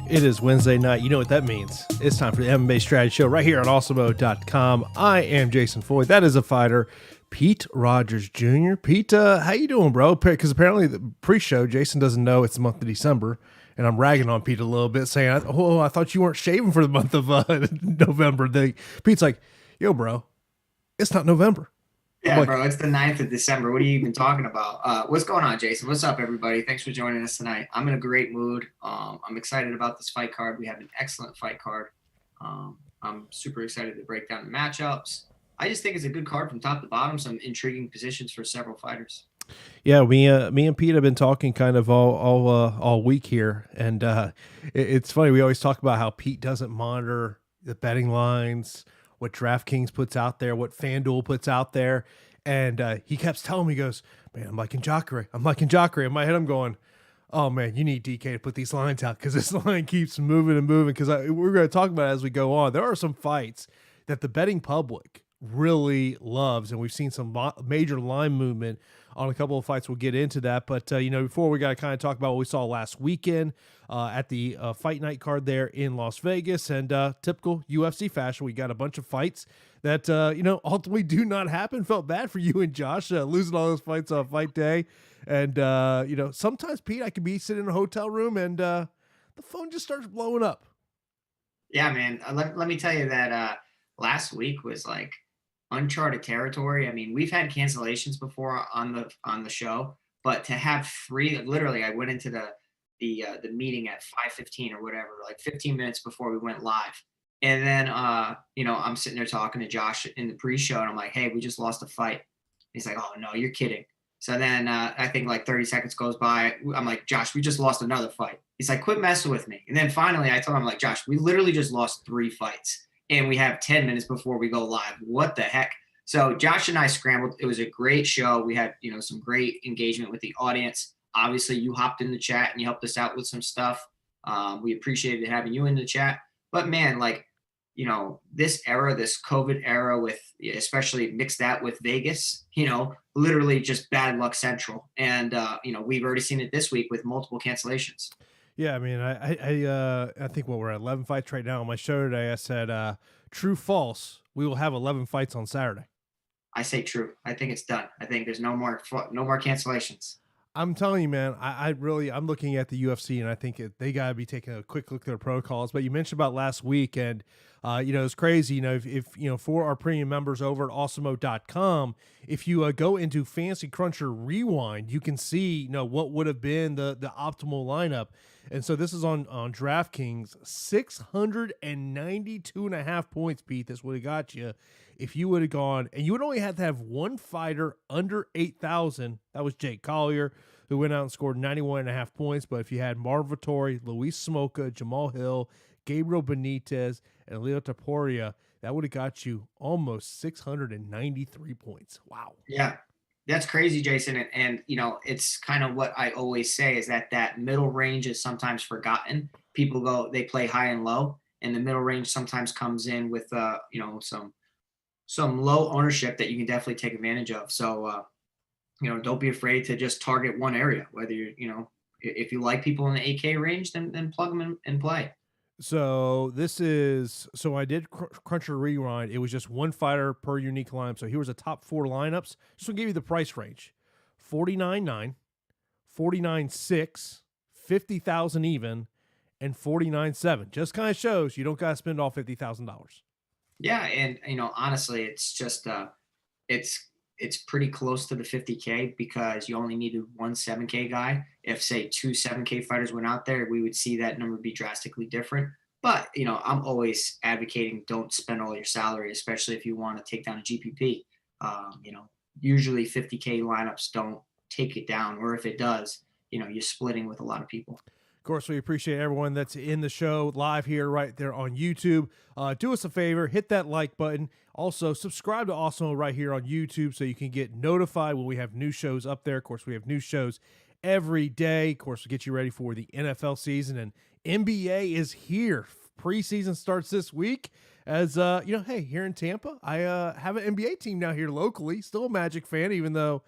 It is Wednesday night. You know what that means. It's time for the MMA Strategy Show right here on Awesemo.com. I am Jason Floyd. That is a fighter, Pete Rogers Jr. Pete, how you doing, bro? Because apparently the pre-show, Jason doesn't know it's the month of December, and I'm ragging on Pete a little bit, saying, I thought you weren't shaving for the month of November. Pete's like, yo, bro, it's not November. Yeah, bro, it's the 9th of December. What are you even talking about? What's going on, Jason? What's up, everybody? Thanks for joining us tonight. I'm in a great mood. I'm excited about this fight card. We have an excellent fight card. I'm super excited to break down the matchups. I just think it's a good card from top to bottom, some intriguing positions for several fighters. Yeah, me and Pete have been talking kind of all week here, and it's funny. We always talk about how Pete doesn't monitor the betting lines, what DraftKings puts out there, what FanDuel puts out there. And he kept telling me, he goes, man, I'm liking Jacare. In my head, I'm going, oh, man, you need DK to put these lines out because this line keeps moving and moving. Because we're going to talk about it as we go on. There are some fights that the betting public really loves, and we've seen some major line movement on a couple of fights. We'll get into that. But, before we got to kind of talk about what we saw last weekend at the fight night card there in Las Vegas. And typical UFC fashion, we got a bunch of fights that, ultimately do not happen. Felt bad for you and Josh losing all those fights on fight day. And, sometimes, Pete, I could be sitting in a hotel room and the phone just starts blowing up. Yeah, man. Let me tell you that last week was like uncharted territory. I mean, we've had cancellations before on the show, but to have three, literally, I went into the meeting at 5:15 or whatever, like 15 minutes before we went live. And then, I'm sitting there talking to Josh in the pre-show, and I'm like, hey, we just lost a fight. He's like, oh, no, you're kidding. So then I think like 30 seconds goes by. I'm like, Josh, we just lost another fight. He's like, quit messing with me. And then finally I told him, like, Josh, we literally just lost 3 fights. And we have 10 minutes before we go live. What the heck? So Josh and I scrambled. It was a great show. We had, some great engagement with the audience. Obviously, you hopped in the chat and you helped us out with some stuff. We appreciated having you in the chat. But, man, this era, this COVID era, with especially mix that with Vegas, literally just bad luck central. And, we've already seen it this week with multiple cancellations. Yeah, I mean, I think we're at 11 fights right now. On my show today, I said, true, false, we will have 11 fights on Saturday. I say true. I think it's done. I think there's no more cancellations. I'm telling you, man, I'm looking at the UFC, and I think they got to be taking a quick look at their protocols. But you mentioned about last week, and, it's crazy. If for our premium members over at Awesemo.com, if you go into Fancy Cruncher Rewind, you can see, what would have been the optimal lineup. And so this is on DraftKings, 692.5 points, Pete. That's what it got you. If you would have gone, and you would only have to have one fighter under 8,000. That was Jake Collier, who went out and scored 91.5 points. But if you had Marvin Vettori, Luis Smoka, Jamal Hill, Gabriel Benitez, and Leo Taporia, that would have got you almost 693 points. Wow. Yeah. That's crazy, Jason. And it's kind of what I always say is that middle range is sometimes forgotten. People they play high and low, and the middle range sometimes comes in with, some low ownership that you can definitely take advantage of. So, don't be afraid to just target one area, whether if you like people in the 8K range, then plug them in and play. So I did Cruncher Rewind. It was just one fighter per unique lineup. So here was the top 4 lineups. Just to give you the price range: 49.9, 49.6, 50,000 even, and 49.7. Just kind of shows you don't got to spend all $50,000. Yeah, and honestly, it's just it's pretty close to the 50K because you only needed one 7K guy. If, say, 2 7K fighters went out there, we would see that number be drastically different. But, I'm always advocating don't spend all your salary, especially if you want to take down a GPP. Usually 50K lineups don't take it down, or if it does, you're splitting with a lot of people. Of course, we appreciate everyone that's in the show live here right there on YouTube. Do us a favor, hit that like button. Also, subscribe to Awesemo right here on YouTube so you can get notified when we have new shows up there. Of course, we have new shows every day. Of course, we'll get you ready for the NFL season, and NBA is here. Preseason starts this week. As hey, here in Tampa, I have an NBA team now here locally. Still a Magic fan, even though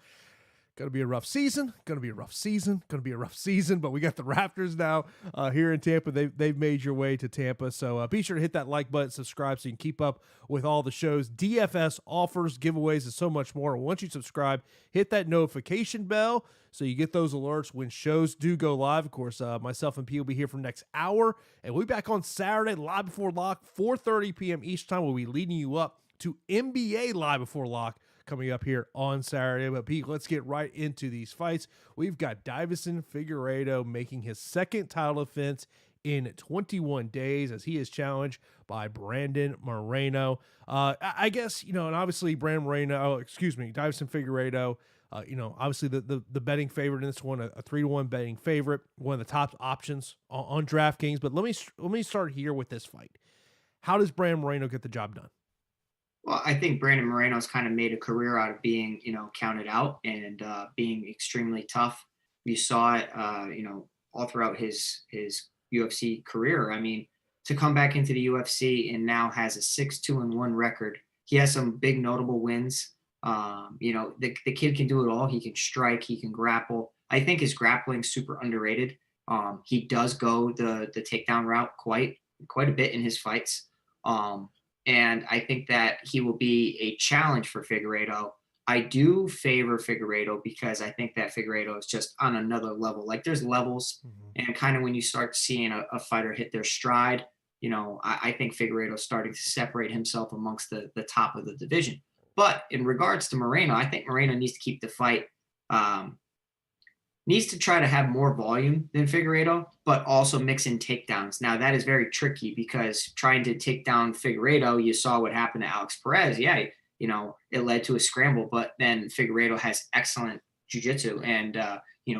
Going to be a rough season. Going to be a rough season. Going to be a rough season. But we got the Raptors now here in Tampa. They've made your way to Tampa. So be sure to hit that like button, subscribe so you can keep up with all the shows. DFS offers, giveaways, and so much more. Once you subscribe, hit that notification bell so you get those alerts when shows do go live. Of course, myself and P will be here for the next hour. And we'll be back on Saturday, live before lock, 4:30 p.m. each time. We'll be leading you up to NBA live before lock coming up here on Saturday. But Pete, let's get right into these fights. We've got Deiveson Figueiredo making his second title defense in 21 days as he is challenged by Brandon Moreno. I guess, and obviously Deiveson Figueiredo, obviously the betting favorite in this one, a 3-1 betting favorite, one of the top options on DraftKings. But let me start here with this fight. How does Brandon Moreno get the job done? Well, I think Brandon Moreno's kind of made a career out of being, counted out and being extremely tough. We saw it, all throughout his UFC career. I mean, to come back into the UFC and now has a 6-2-1 record. He has some big notable wins. The kid can do it all. He can strike. He can grapple. I think his grappling super underrated. He does go the takedown route quite a bit in his fights. And I think that he will be a challenge for Figueiredo. I do favor Figueiredo because I think that Figueiredo is just on another level. Like there's levels, and kind of when you start seeing a fighter hit their stride, I think Figueiredo is starting to separate himself amongst the top of the division. But in regards to Moreno, I think Moreno needs to keep the fight, needs to try to have more volume than Figueiredo, but also mix in takedowns. Now, that is very tricky because trying to take down Figueiredo, you saw what happened to Alex Perez. Yeah, it led to a scramble, but then Figueiredo has excellent jiu-jitsu and,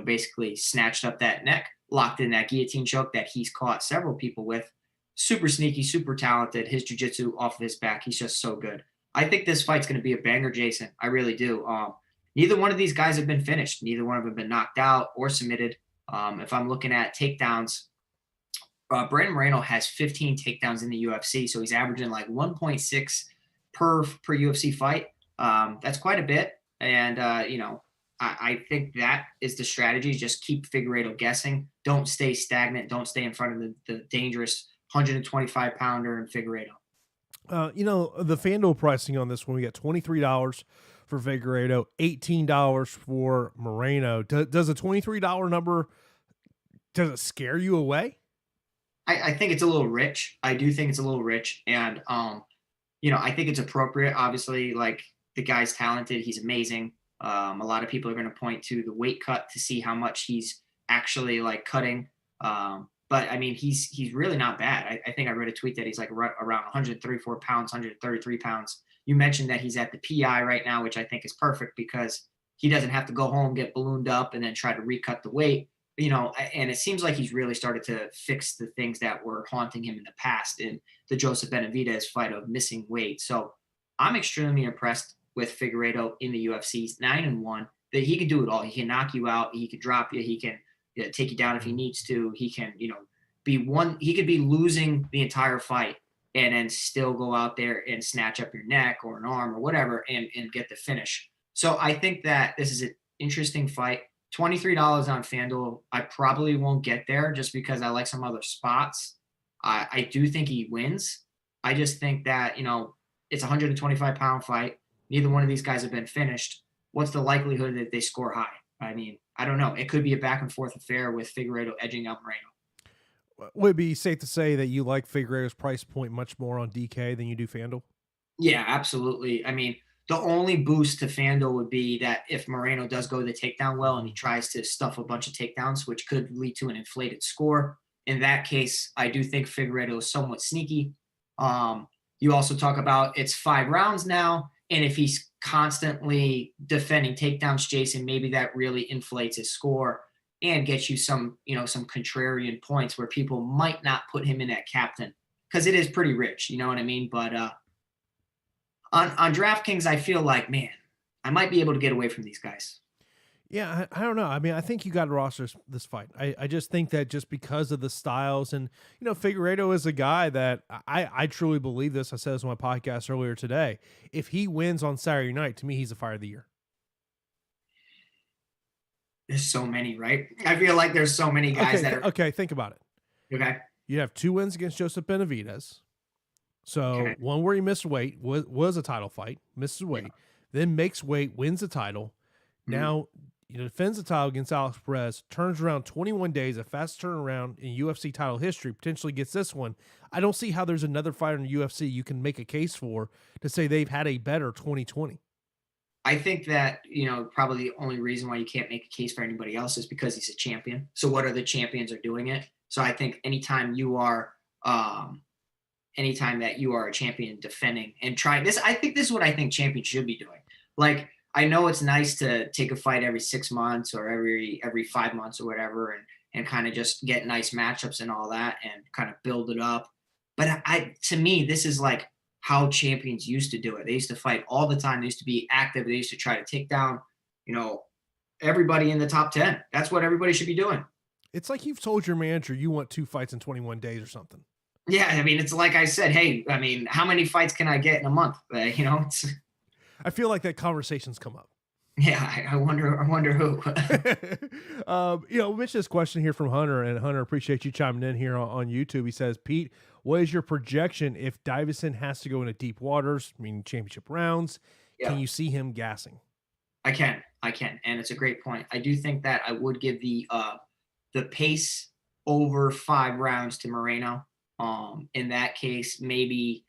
basically snatched up that neck, locked in that guillotine choke that he's caught several people with. Super sneaky, super talented. His jiu-jitsu off of his back, he's just so good. I think this fight's going to be a banger, Jason. I really do. Neither one of these guys have been finished. Neither one of them have been knocked out or submitted. If I'm looking at takedowns, Brandon Moreno has 15 takedowns in the UFC, so he's averaging like 1.6 per UFC fight. That's quite a bit. And, I think that is the strategy. Just keep Figueiredo guessing. Don't stay stagnant. Don't stay in front of the dangerous 125-pounder in Figueiredo. The FanDuel pricing on this one, we got $23 for Figueiredo, $18 for Moreno. Does a $23 number, does it scare you away? I think it's a little rich. I do think it's a little rich. And, I think it's appropriate. Obviously, like the guy's talented. He's amazing. A lot of people are going to point to the weight cut to see how much he's actually like cutting. But I mean, he's really not bad. I think I read a tweet that he's like around 134 pounds, 133 pounds. You mentioned that he's at the PI right now, which I think is perfect because he doesn't have to go home, get ballooned up, and then try to recut the weight. And it seems like he's really started to fix the things that were haunting him in the past in the Joseph Benavidez fight of missing weight. So I'm extremely impressed with Figueiredo in the UFC. He's 9-1. That he can do it all. He can knock you out. He can drop you. He can take you down if he needs to. He can, he could be losing the entire fight and then still go out there and snatch up your neck or an arm or whatever and get the finish. So I think that this is an interesting fight. $23 on FanDuel. I probably won't get there just because I like some other spots. I do think he wins. I just think that, it's a 125-pound fight. Neither one of these guys have been finished. What's the likelihood that they score high? I mean, I don't know. It could be a back-and-forth affair with Figueiredo edging out Moreno. Would it be safe to say that you like Figueiredo's price point much more on DK than you do FanDuel? Yeah, absolutely. I mean, the only boost to FanDuel would be that if Moreno does go the takedown well and he tries to stuff a bunch of takedowns, which could lead to an inflated score. In that case, I do think Figueiredo is somewhat sneaky. You also talk about it's 5 rounds now, and if he's constantly defending takedowns, Jason, maybe that really inflates his score and gets you some contrarian points where people might not put him in at captain because it is pretty rich, you know what I mean? But on DraftKings, I feel like, man, I might be able to get away from these guys. Yeah, I don't know. I mean, I think you got to roster this fight. I just think that just because of the styles and, Figueiredo is a guy that I truly believe this. I said this on my podcast earlier today. If he wins on Saturday night, to me, he's the fight of the year. There's so many, right? I feel like there's so many guys that are Okay, think about it. okay. You have 2 wins against Joseph Benavidez. So Okay. one where he missed weight was a title fight, misses Yeah. weight, then makes weight, wins the title. Mhm. Now defends the title against Alex Perez, turns around 21 days, a fast turnaround in UFC title history, potentially gets this one. I don't see how there's another fighter in the UFC you can make a case for to say they've had a better 2020. I think that, probably the only reason why you can't make a case for anybody else is because he's a champion. So what other champions are doing it? So I think anytime that you are a champion defending and trying this, I think this is what I think champions should be doing. Like, I know it's nice to take a fight every 6 months or every 5 months or whatever, and kind of just get nice matchups and all that and kind of build it up. But to me, this is like how champions used to do it. They used to fight all the time. They used to be active. They used to try to take down, you know, everybody in the top 10. That's what everybody should be doing. It's like you've told your manager you want 2 fights in 21 days or something. Yeah, I mean, it's like I said, hey, I mean, how many fights can I get in a month? I feel like that conversation's come up. Yeah, I wonder who. We mentioned this question here from Hunter, and Hunter, appreciate you chiming in here on YouTube. He says, Pete, what is your projection if Davison has to go into deep waters, meaning championship rounds? Yeah. Can you see him gassing? I can, and it's a great point. I do think that I would give the pace over 5 rounds to Moreno. In that case, maybe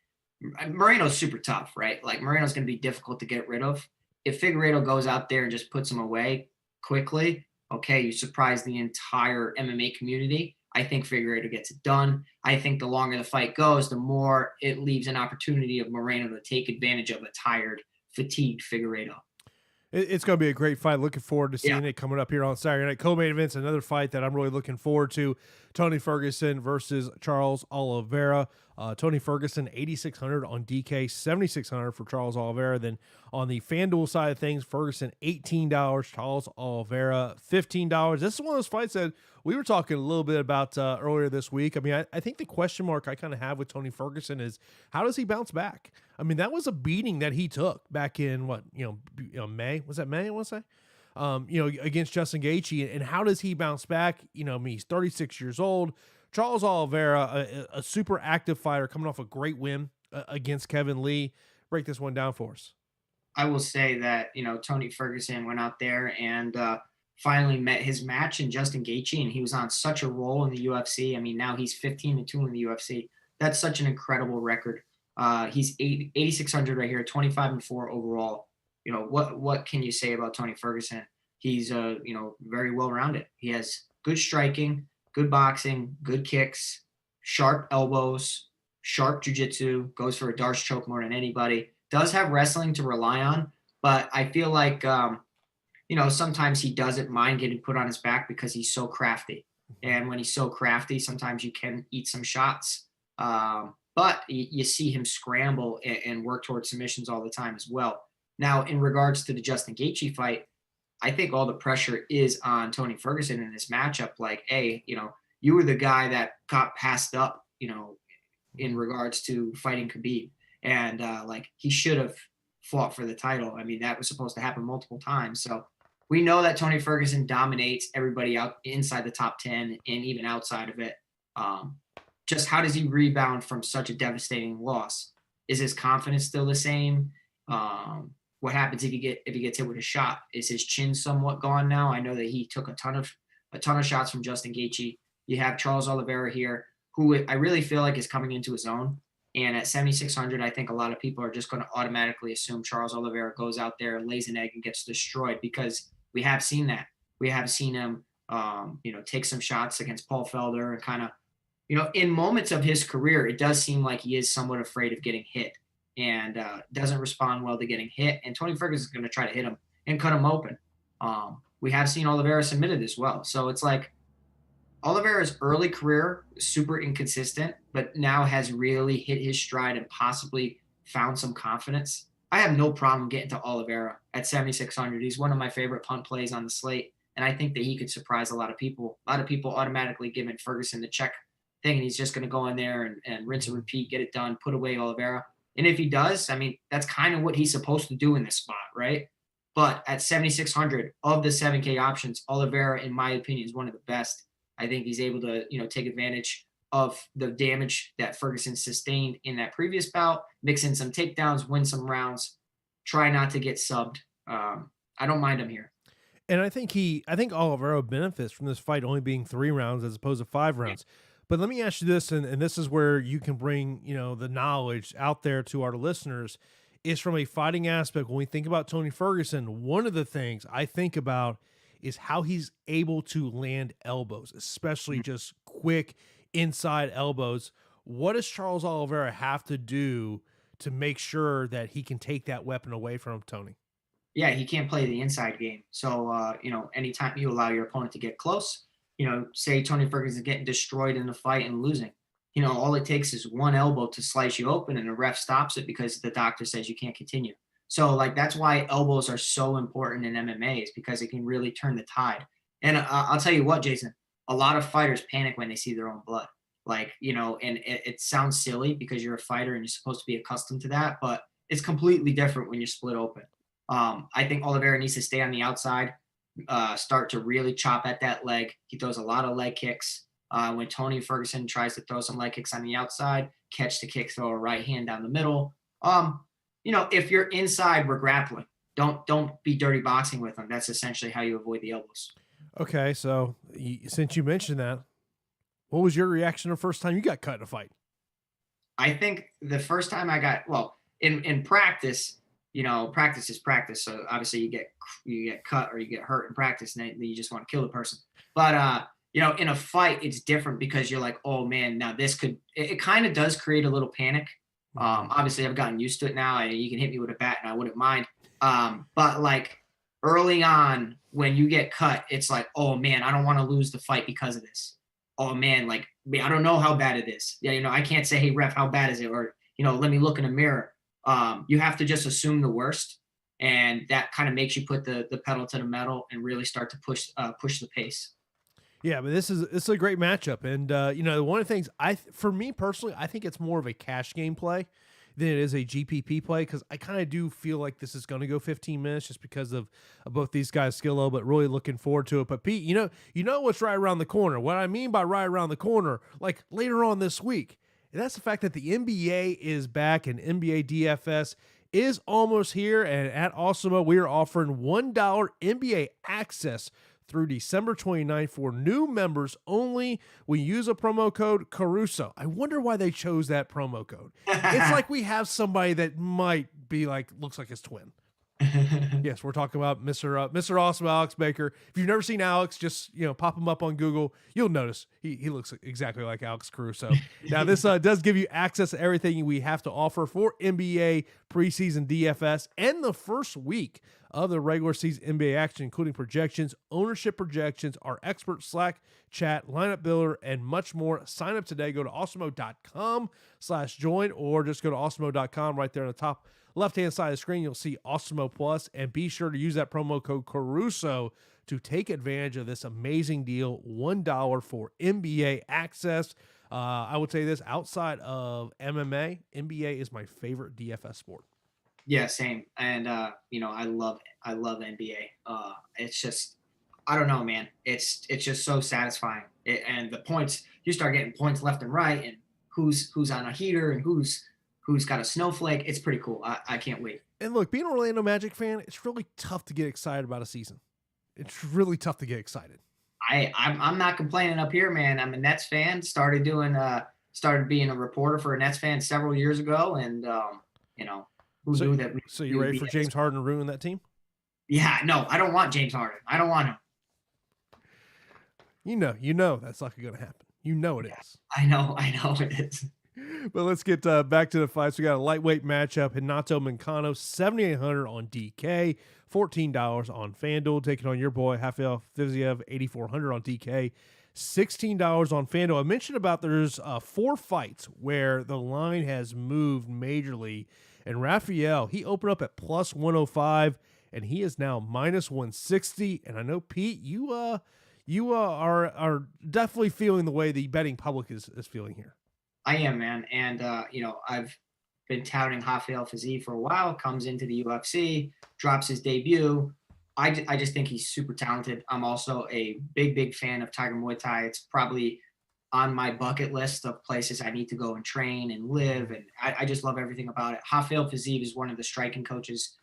Moreno's super tough, right? Like, Moreno's going to be difficult to get rid of. If Figueiredo goes out there and just puts him away quickly, okay, you surprise the entire MMA community. I think Figueiredo gets it done. I think the longer the fight goes, the more it leaves an opportunity of Moreno to take advantage of a tired, fatigued Figueiredo. It's going to be a great fight. Looking forward to seeing Yeah. it coming up here on Saturday night. Co-main events, another fight that I'm really looking forward to. Tony Ferguson versus Charles Oliveira. Tony Ferguson, 8,600 on DK, 7,600 for Charles Oliveira. Then on the FanDuel side of things, Ferguson, $18, Charles Oliveira, $15. This is one of those fights that we were talking a little bit about earlier this week. I mean, I think the question mark I kind of have with Tony Ferguson is, how does he bounce back? I mean, that was a beating that he took back in May. Was that May? I want to say, against Justin Gaethje. And how does he bounce back? He's 36 years old. Charles Oliveira, a super active fighter, coming off a great win against Kevin Lee. Break this one down for us. I will say that, Tony Ferguson went out there and finally met his match in Justin Gaethje, and he was on such a roll in the UFC. I mean, now he's 15-2 in the UFC. That's such an incredible record. He's 8,600 right here, 25-4 overall. What can you say about Tony Ferguson? He's very well rounded. He has good striking, good boxing, good kicks, sharp elbows, sharp jiu-jitsu, goes for a Darce choke more than anybody. Does have wrestling to rely on, but I feel like sometimes he doesn't mind getting put on his back because he's so crafty. And when he's so crafty, sometimes you can eat some shots. But you see him scramble and work towards submissions all the time as well. Now, in regards to the Justin Gaethje fight, I think all the pressure is on Tony Ferguson in this matchup. Like, hey, you were the guy that got passed up, in regards to fighting Khabib. And he should have fought for the title. I mean, that was supposed to happen multiple times. So we know that Tony Ferguson dominates everybody out inside the top 10 and even outside of it. Just how does he rebound from such a devastating loss? Is his confidence still the same? What happens if he gets hit with a shot? Is his chin somewhat gone now? I know that he took a ton of shots from Justin Gaethje. You have Charles Oliveira here, who I really feel like is coming into his own. And at 7,600, I think a lot of people are just going to automatically assume Charles Oliveira goes out there, lays an egg, and gets destroyed, because we have seen that. We have seen him, take some shots against Paul Felder and kind of, in moments of his career, it does seem like he is somewhat afraid of getting hit and doesn't respond well to getting hit. And Tony Ferguson is going to try to hit him and cut him open. We have seen Oliveira submitted as well. So it's like Oliveira's early career is super inconsistent, but now has really hit his stride and possibly found some confidence. I have no problem getting to Oliveira at 7,600. He's one of my favorite punt plays on the slate, and I think that he could surprise a lot of people. A lot of people automatically giving Ferguson the check thing, and he's just going to go in there and rinse and repeat, get it done, put away Oliveira. And if he does, I mean, that's kind of what he's supposed to do in this spot, right? But at 7,600 of the 7K options, Oliveira, in my opinion, is one of the best. I think he's able to, take advantage of the damage that Ferguson sustained in that previous bout, mix in some takedowns, win some rounds, try not to get subbed. I don't mind him here. And I think Oliveira benefits from this fight only being 3 rounds as opposed to 5 rounds. But let me ask you this, and this is where you can bring, the knowledge out there to our listeners, is from a fighting aspect. When we think about Tony Ferguson, one of the things I think about is how he's able to land elbows, especially just quick inside elbows. What does Charles Oliveira have to do to make sure that he can take that weapon away from Tony? Yeah, he can't play the inside game. So, anytime you allow your opponent to get close, say Tony Ferguson is getting destroyed in the fight and losing, all it takes is one elbow to slice you open and the ref stops it because the doctor says you can't continue. So, that's why elbows are so important in MMA, is because it can really turn the tide. And I'll tell you what, Jason, a lot of fighters panic when they see their own blood. And it sounds silly because you're a fighter and you're supposed to be accustomed to that, but it's completely different when you're split open. I think Oliveira needs to stay on the outside, start to really chop at that leg. He throws a lot of leg kicks. When Tony Ferguson tries to throw some leg kicks on the outside, catch the kick, throw a right hand down the middle. If you're inside, we're grappling. Don't be dirty boxing with them. That's essentially how you avoid the elbows. Okay, so since you mentioned that, what was your reaction the first time you got cut in a fight? I think the first time I got, in practice, practice is practice. So obviously you get cut or you get hurt in practice, and then you just want to kill the person. But in a fight, it's different because you're like, oh man, now this could. It kind of does create a little panic. Obviously, I've gotten used to it now. You can hit me with a bat, and I wouldn't mind. But early on, when you get cut, it's like, oh man, I don't want to lose the fight because of this. Oh man, I don't know how bad it is. Yeah, I can't say, hey ref, how bad is it? Or let me look in a mirror. You have to just assume the worst, and that kind of makes you put the pedal to the metal and really start to push the pace. Yeah, but this is a great matchup, and one of the things for me personally, I think it's more of a cash game play than it is a GPP play, because I kind of do feel like this is going to go 15 minutes just because of both these guys' skill level, but really looking forward to it. But Pete, you know what's right around the corner. What I mean by right around the corner, like later on this week, and that's the fact that the NBA is back and NBA DFS is almost here. And at Awesemo, we are offering $1 NBA access through December 29th for new members only. We use a promo code Caruso. I wonder why they chose that promo code. It's like we have somebody that might be looks like his twin. Yes, we're talking about Mr. Awesemo, Alex Baker. If you've never seen Alex, just pop him up on Google. You'll notice he looks exactly like Alex Caruso. Now, this does give you access to everything we have to offer for NBA preseason DFS and the first week of the regular season NBA action, including projections, ownership projections, our expert Slack chat, lineup builder, and much more. Sign up today. Go to awesemo.com/join, or just go to awesemo.com. Right there on the top left-hand side of the screen, you'll see Awesemo Plus, and be sure to use that promo code Caruso to take advantage of this amazing deal, $1 for NBA access. I would say this, outside of MMA, NBA is my favorite DFS sport. Yeah, same. And I love NBA. It's just, I don't know, man. It's just so satisfying. And the points, you start getting points left and right, and who's on a heater and who's got a snowflake. It's pretty cool. I can't wait. And look, being an Orlando Magic fan, it's really tough to get excited about a season. It's really tough to get excited. I'm not complaining up here, man. I'm a Nets fan. Started being a reporter for a Nets fan several years ago, and who knew that? So you ready for James Harden to ruin that team? Yeah, no, I don't want James Harden. I don't want him. You know that's not going to happen. You know it is. I know it is. But let's get back to the fights. We got a lightweight matchup. Hinato Moicano, 7,800 on DK, $14 on FanDuel. Taking on your boy, Rafael Fiziev, 8,400 on DK, $16 on FanDuel. I mentioned about there's 4 fights where the line has moved majorly. And Rafael, he opened up at plus 105, and he is now minus 160. And I know, Pete, you are definitely feeling the way the betting public is feeling here. I am, man. And, I've been touting Rafael Fiziev for a while, comes into the UFC, drops his debut. I just think he's super talented. I'm also a big fan of Tiger Muay Thai. It's probably on my bucket list of places I need to go and train and live. And I just love everything about it. Rafael Fiziev is one of the striking coaches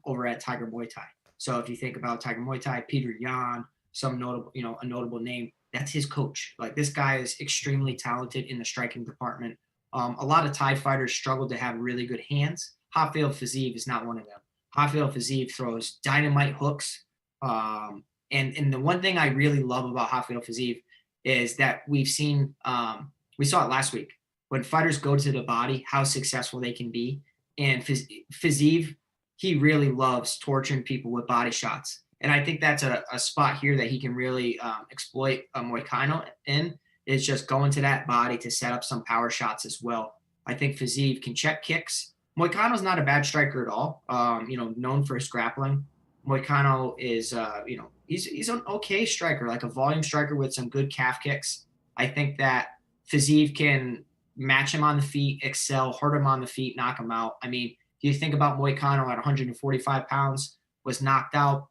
over at Tiger Muay Thai. So if you think about Tiger Muay Thai, Peter Yan, some notable, a notable name, that's his coach. Like, this guy is extremely talented in the striking department. A lot of Thai fighters struggle to have really good hands. Rafael Fiziev is not one of them. Rafael Fiziev throws dynamite hooks. And the one thing I really love about Rafael Fiziev is that we saw it last week, when fighters go to the body, how successful they can be. And Fiziev, he really loves torturing people with body shots. And I think that's a spot here that he can really exploit Moicano in, is just going to that body to set up some power shots as well. I think Fiziev can check kicks. Moicano's not a bad striker at all, known for his grappling. Moicano is, he's an okay striker, like a volume striker with some good calf kicks. I think that Fiziev can match him on the feet, excel, hurt him on the feet, knock him out. I mean, you think about Moicano at 145 pounds, was knocked out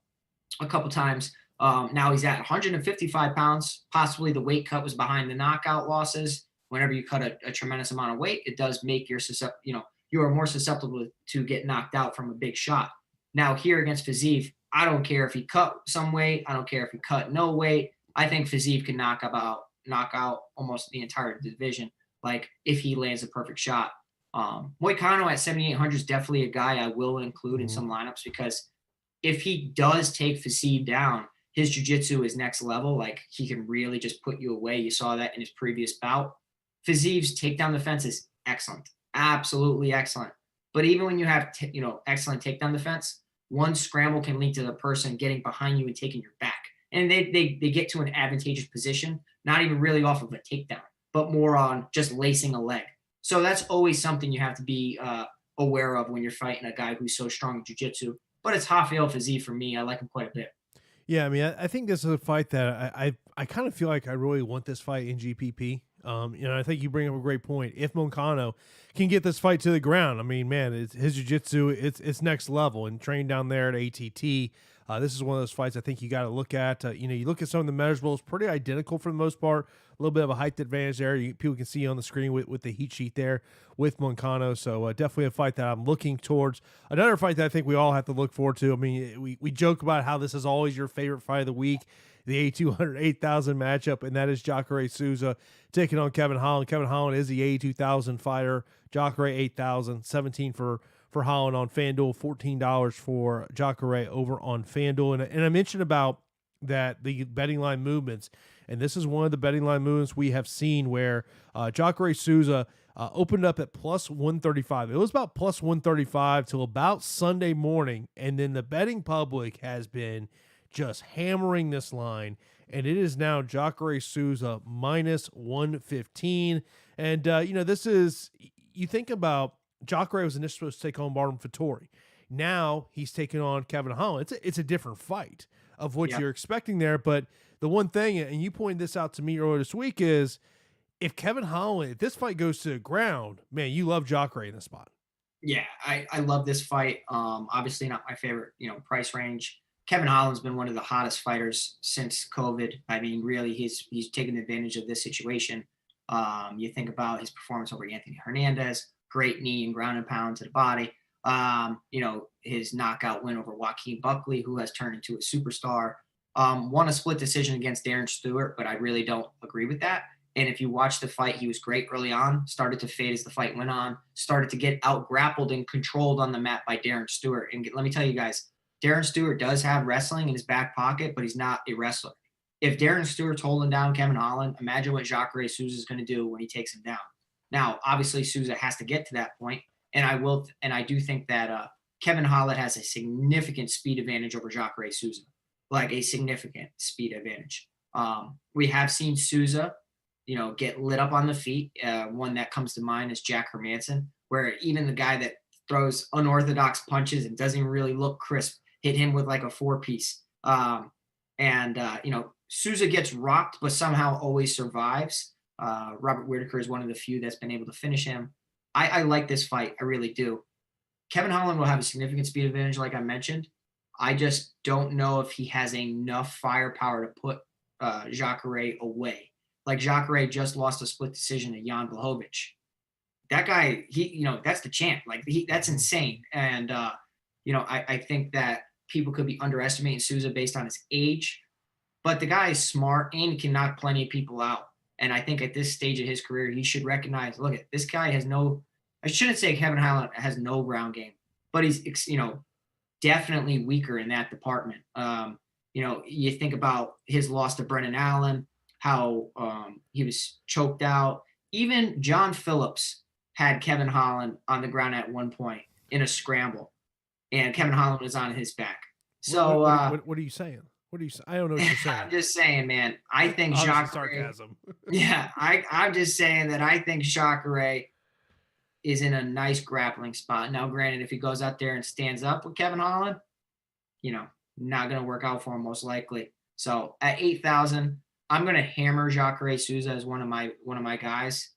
a couple times. Now he's at 155 pounds. Possibly the weight cut was behind the knockout losses. Whenever you cut a tremendous amount of weight, it does make you are more susceptible to get knocked out from a big shot. Now here against Fiziev, I don't care if he cut some weight. I don't care if he cut no weight. I think Fiziev can knock out almost the entire division, like, if he lands a perfect shot. Moicano at 7,800 is definitely a guy I will include in some lineups, because if he does take Fiziev down, his jiu-jitsu is next level. Like, he can really just put you away. You saw that in his previous bout. Fiziev's takedown defense is excellent, absolutely excellent. But even when you have excellent takedown defense, one scramble can lead to the person getting behind you and taking your back, and they get to an advantageous position, not even really off of a takedown, but more on just lacing a leg. So that's always something you have to be aware of when you're fighting a guy who's so strong in jiu-jitsu. But it's Rafael Fiziev for me. I like him quite a bit. Yeah, I mean, I think this is a fight that I kind of feel like I really want this fight in GPP. I think you bring up a great point. If Moicano can get this fight to the ground, I mean, man, his jiu-jitsu, it's next level, and trained down there at ATT. This is one of those fights I think you got to look at. You look at some of the measurables, pretty identical for the most part. A little bit of a height advantage there. People can see on the screen with the heat sheet there with Moicano. So definitely a fight that I'm looking towards. Another fight that I think we all have to look forward to. I mean, we joke about how this is always your favorite fight of the week, the A200 8,000 matchup, and that is Jacare Souza taking on Kevin Holland. Kevin Holland is the A2,000 fighter. Jacare 8,000, 17 for Holland on FanDuel, $14 for Jacare over on FanDuel. And I mentioned about that the betting line movements, and this is one of the betting line movements we have seen where Jacare Souza opened up at plus 135. It was about plus 135 till about Sunday morning, and then the betting public has been just hammering this line, and it is now Jacare Souza minus 115. And, this is, you think about Jacare was initially supposed to take on Martin Vettori. Now he's taking on Kevin Holland. It's a different fight of what you're expecting there. But the one thing, and you pointed this out to me earlier this week, is if this fight goes to the ground, man, you love Jacare in this spot. Yeah, I love this fight. Obviously not my favorite, price range. Kevin Holland's been one of the hottest fighters since COVID. I mean, really, he's taken advantage of this situation. You think about his performance over Anthony Hernandez, great knee and ground and pound to the body. His knockout win over Joaquin Buckley, who has turned into a superstar. Won a split decision against Darren Stewart, but I really don't agree with that. And if you watch the fight, he was great early on, started to fade as the fight went on, started to get out grappled and controlled on the mat by Darren Stewart. And let me tell you guys, Darren Stewart does have wrestling in his back pocket, but he's not a wrestler. If Darren Stewart's holding down Kevin Holland, imagine what Jacare Souza is going to do when he takes him down. Now, obviously, Souza has to get to that point, and I do think that Kevin Holland has a significant speed advantage over Jacare Souza, like a significant speed advantage. We have seen Souza, get lit up on the feet. One that comes to mind is Jack Hermanson, where even the guy that throws unorthodox punches and doesn't really look crisp hit him with like a 4-piece. Souza gets rocked, but somehow always survives. Robert Whitaker is one of the few that's been able to finish him. I like this fight. I really do. Kevin Holland will have a significant speed advantage, like I mentioned. I just don't know if he has enough firepower to put Jacare away. Like Jacare just lost a split decision to Jan Blachowicz. That guy, that's the champ. Like that's insane. And I think that people could be underestimating Souza based on his age, but the guy is smart and can knock plenty of people out. And I think at this stage of his career, he should recognize, look, this guy has no. I shouldn't say Kevin Holland has no ground game, but he's definitely weaker in that department. You think about his loss to Brennan Allen, how he was choked out. Even John Phillips had Kevin Holland on the ground at one point in a scramble, and Kevin Holland was on his back. So what are you saying? What are you saying? I don't know what you're saying. I'm just saying, man. I think Jacare. Sarcasm. Yeah, I'm just saying that I think Jacare is in a nice grappling spot. Now, granted, if he goes out there and stands up with Kevin Holland, not going to work out for him most likely. So at 8,000, I'm going to hammer Jacare Souza as one of my guys.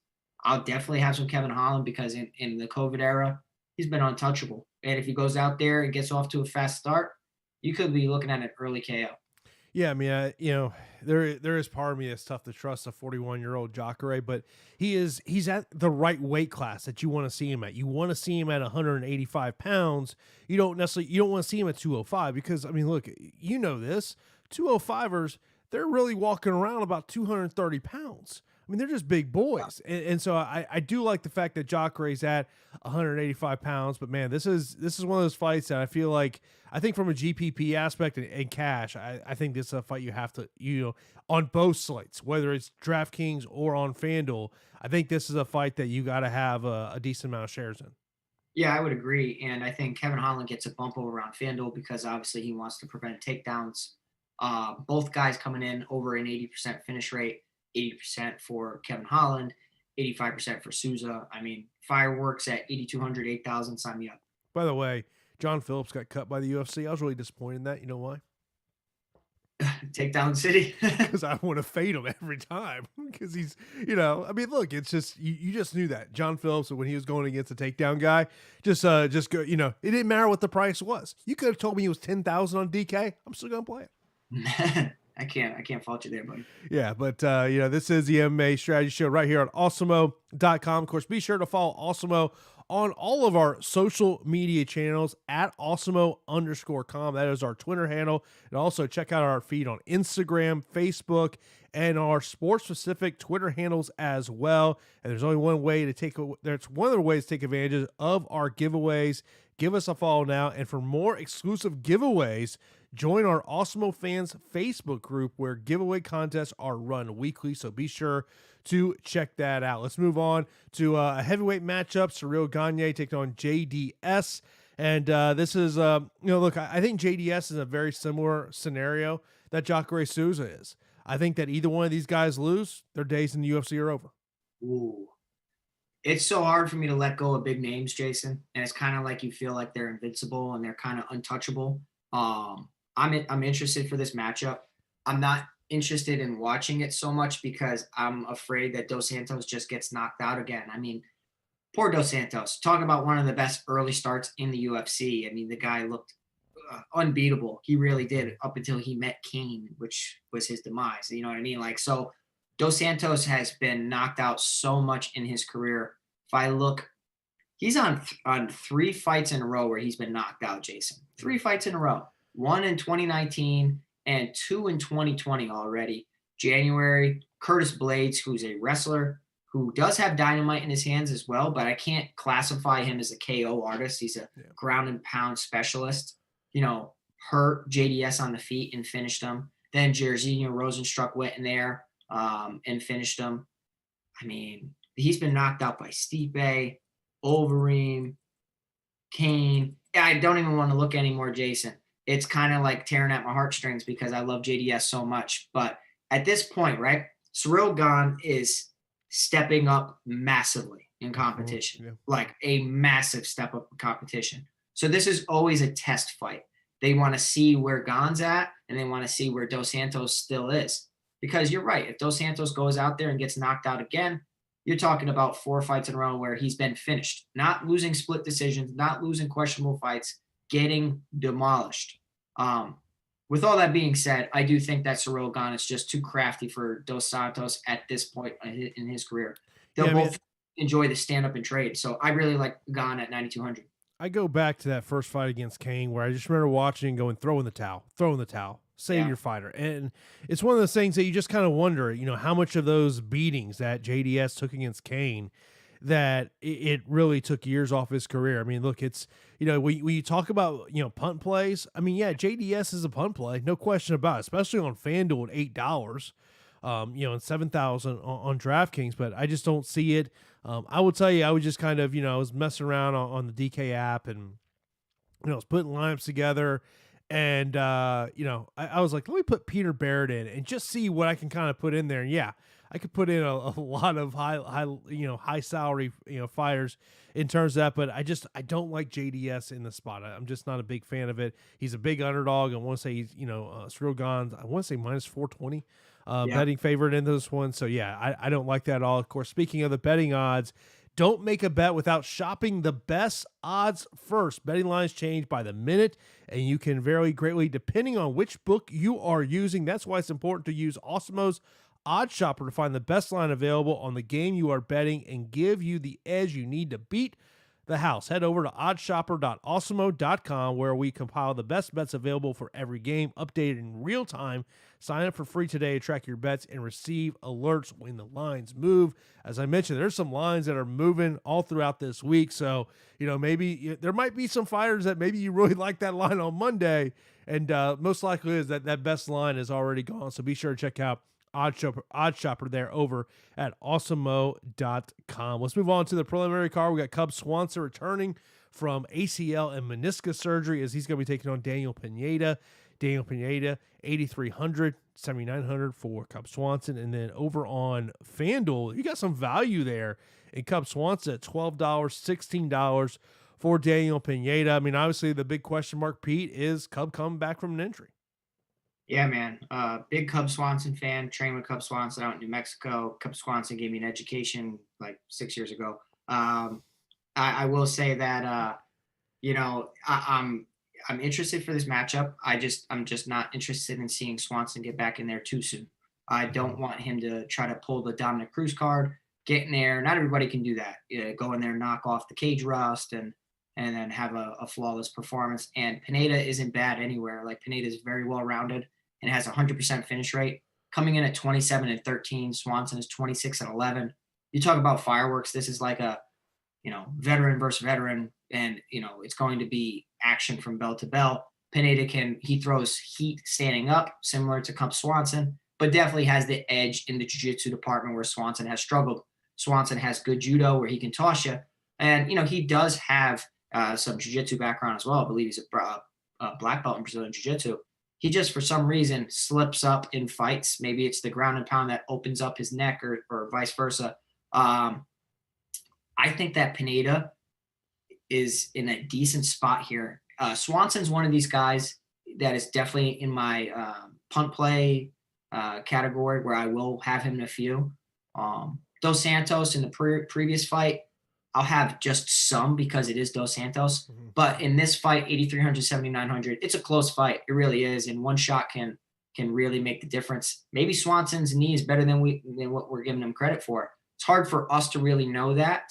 I'll definitely have some Kevin Holland because in the COVID era, he's been untouchable. And if he goes out there and gets off to a fast start, you could be looking at an early KO. Yeah, I mean, there is part of me that's tough to trust a 41-year-old Jacare, but he's at the right weight class that you want to see him at. You want to see him at 185 pounds. You don't want to see him at 205 because, I mean, look, this 205ers, they're really walking around about 230 pounds. I mean, they're just big boys. And so I do like the fact that Jacare's at 185 pounds, but man, this is one of those fights that I think from a GPP aspect and cash, I think this is a fight you have to, on both slates, whether it's DraftKings or on FanDuel, I think this is a fight that you got to have a decent amount of shares in. Yeah, I would agree. And I think Kevin Holland gets a bump over on FanDuel because obviously he wants to prevent takedowns. Both guys coming in over an 80% finish rate. 80% for Kevin Holland, 85% for Souza. I mean, fireworks at 8,200, 8,000, sign me up. By the way, John Phillips got cut by the UFC. I was really disappointed in that. You know why? Takedown City. Because I want to fade him every time. Because he's, I mean, look, it's just, you just knew that. John Phillips, when he was going against a takedown guy, just go, it didn't matter what the price was. You could have told me he was 10,000 on DK. I'm still going to play it. I can't fault you there, buddy. Yeah, but this is the MMA strategy show right here on Awesemo.com. Of course, be sure to follow Awesemo on all of our social media channels at Awesemo_com. That is our Twitter handle. And also check out our feed on Instagram, Facebook, and our sports-specific Twitter handles as well. And there's only one way to there's one of the ways to take advantage of our giveaways. Give us a follow now. And for more exclusive giveaways, join our Awesemo Fans Facebook group where giveaway contests are run weekly. So be sure to check that out. Let's move on to a heavyweight matchup. Ciryl Gane taking on JDS. And this is, look, I think JDS is a very similar scenario that Jacare Souza is. I think that either one of these guys lose, their days in the UFC are over. Ooh. It's so hard for me to let go of big names, Jason. And it's kind of like you feel like they're invincible and they're kind of untouchable. I'm interested for this matchup. I'm not interested in watching it so much because I'm afraid that Dos Santos just gets knocked out again. I mean, poor Dos Santos. Talk about one of the best early starts in the UFC. I mean, the guy looked unbeatable. He really did up until he met Gane, which was his demise. You know what I mean? So Dos Santos has been knocked out so much in his career. If I look, he's on 3 fights in a row where he's been knocked out, Jason. 3 fights in a row. 1 in 2019 and 2 in 2020 already. January, Curtis Blades, who's a wrestler who does have dynamite in his hands as well, but I can't classify him as a KO artist. He's a ground and pound specialist. Hurt JDS on the feet and finished him. Then Jairzinho Rosenstruck went in there and finished him. I mean, he's been knocked out by Stipe, Overeem, Kane. I don't even want to look anymore, Jason. It's kind of like tearing at my heartstrings because I love JDS so much. But at this point, right, Ciryl Gane is stepping up massively in competition, like a massive step up in competition. So this is always a test fight. They want to see where Gane's at, and they want to see where Dos Santos still is. Because you're right. If Dos Santos goes out there and gets knocked out again, you're talking about 4 fights in a row where he's been finished, not losing split decisions, not losing questionable fights, getting demolished. Um, with all that being said, I do think that Ciryl Gane is just too crafty for Dos Santos at this point in his career. Yeah, They'll I mean, both enjoy the stand up and trade. So I really like Gane at 9,200. I go back to that first fight against Kane where I just remember watching and going, throw in the towel, save Yeah. your fighter. And it's one of those things that you just kind of wonder, how much of those beatings that JDS took against Kane, that it really took years off his career. I mean, look, it's, when you talk about, punt plays, I mean, yeah, JDS is a punt play, no question about it, especially on FanDuel at $8. And 7,000 on DraftKings, but I just don't see it. I will tell you, I was just kind of, I was messing around on the DK app and, I was putting lineups together and, I was like, let me put Peter Barrett in and just see what I can kind of put in there. And yeah, I could put in a lot of high salary, fighters in terms of that, but I don't like JDS in the spot. I'm just not a big fan of it. He's a big underdog. I want to say he's, Ciryl Gane, I want to say minus 420. Yeah. Betting favorite in this one. So yeah, I don't like that at all. Of course, speaking of the betting odds, don't make a bet without shopping the best odds first. Betting lines change by the minute, and you can vary greatly depending on which book you are using. That's why it's important to use Awesemo's Odd Shopper to find the best line available on the game you are betting and give you the edge you need to beat the house. Head over to oddshopper.awesemo.com where we compile the best bets available for every game, updated in real time. Sign up for free today to track your bets and receive alerts when the lines move. As I mentioned, there's some lines that are moving all throughout this week. So, maybe there might be some fighters that maybe you really like that line on Monday. And most likely is that best line is already gone. So be sure to check out Odd Shopper there over at awesemo.com. Let's move on to the preliminary card. We got Cub Swanson returning from ACL and meniscus surgery as he's going to be taking on Daniel Pineda. Daniel Pineda, 8,300, 7,900 for Cub Swanson. And then over on FanDuel, you got some value there in Cub Swanson at $12, $16 for Daniel Pineda. I mean, obviously the big question mark, Pete, is Cub coming back from an injury? Yeah, man. Big Cub Swanson fan. Trained with Cub Swanson out in New Mexico. Cub Swanson gave me an education like 6 years ago. I will say that I'm interested for this matchup. I'm just not interested in seeing Swanson get back in there too soon. I don't want him to try to pull the Dominic Cruz card, get in there. Not everybody can do that. Go in there, knock off the cage rust, and then have a flawless performance. And Pineda isn't bad anywhere. Like Pineda is very well rounded and has 100% finish rate. Coming in at 27-13, Swanson is 26-11. You talk about fireworks. This is like a veteran versus veteran, and it's going to be action from bell to bell. Pineda he throws heat standing up, similar to Cub Swanson, but definitely has the edge in the jiu-jitsu department where Swanson has struggled. Swanson has good judo where he can toss you, and he does have some jiu-jitsu background as well. I believe he's a black belt in Brazilian jiu-jitsu. He just, for some reason, slips up in fights. Maybe it's the ground and pound that opens up his neck or vice versa. I think that Pineda is in a decent spot here. Swanson's one of these guys that is definitely in my punt play category where I will have him in a few. Dos Santos in the previous fight, I'll have just some because it is Dos Santos. Mm-hmm. But in this fight, 8,300, 7,900, it's a close fight. It really is. And one shot can really make the difference. Maybe Swanson's knee is better than what we're giving him credit for. It's hard for us to really know that.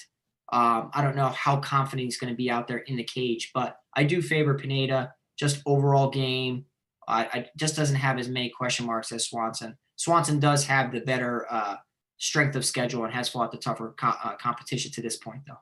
I don't know how confident he's going to be out there in the cage, but I do favor Pineda. Just overall game, I just doesn't have as many question marks as Swanson. Swanson does have the better strength of schedule and has fought the tougher competition to this point, though.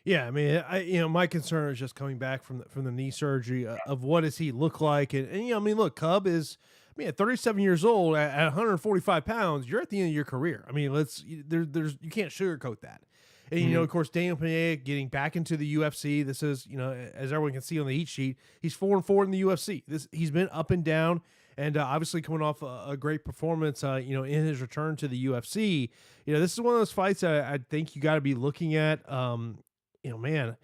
Yeah, I mean, my concern is just coming back from the knee surgery of what does he look like, and I mean, look, Cub is, at 37 years old at 145 pounds, you're at the end of your career. I mean, there's you can't sugarcoat that. And, Mm-hmm. Of course, Daniel Pineda getting back into the UFC. This is, as everyone can see on the heat sheet, he's 4-4 in the UFC. He's been up and down, and obviously coming off a great performance, in his return to the UFC. This is one of those fights that I think you got to be looking at. Man,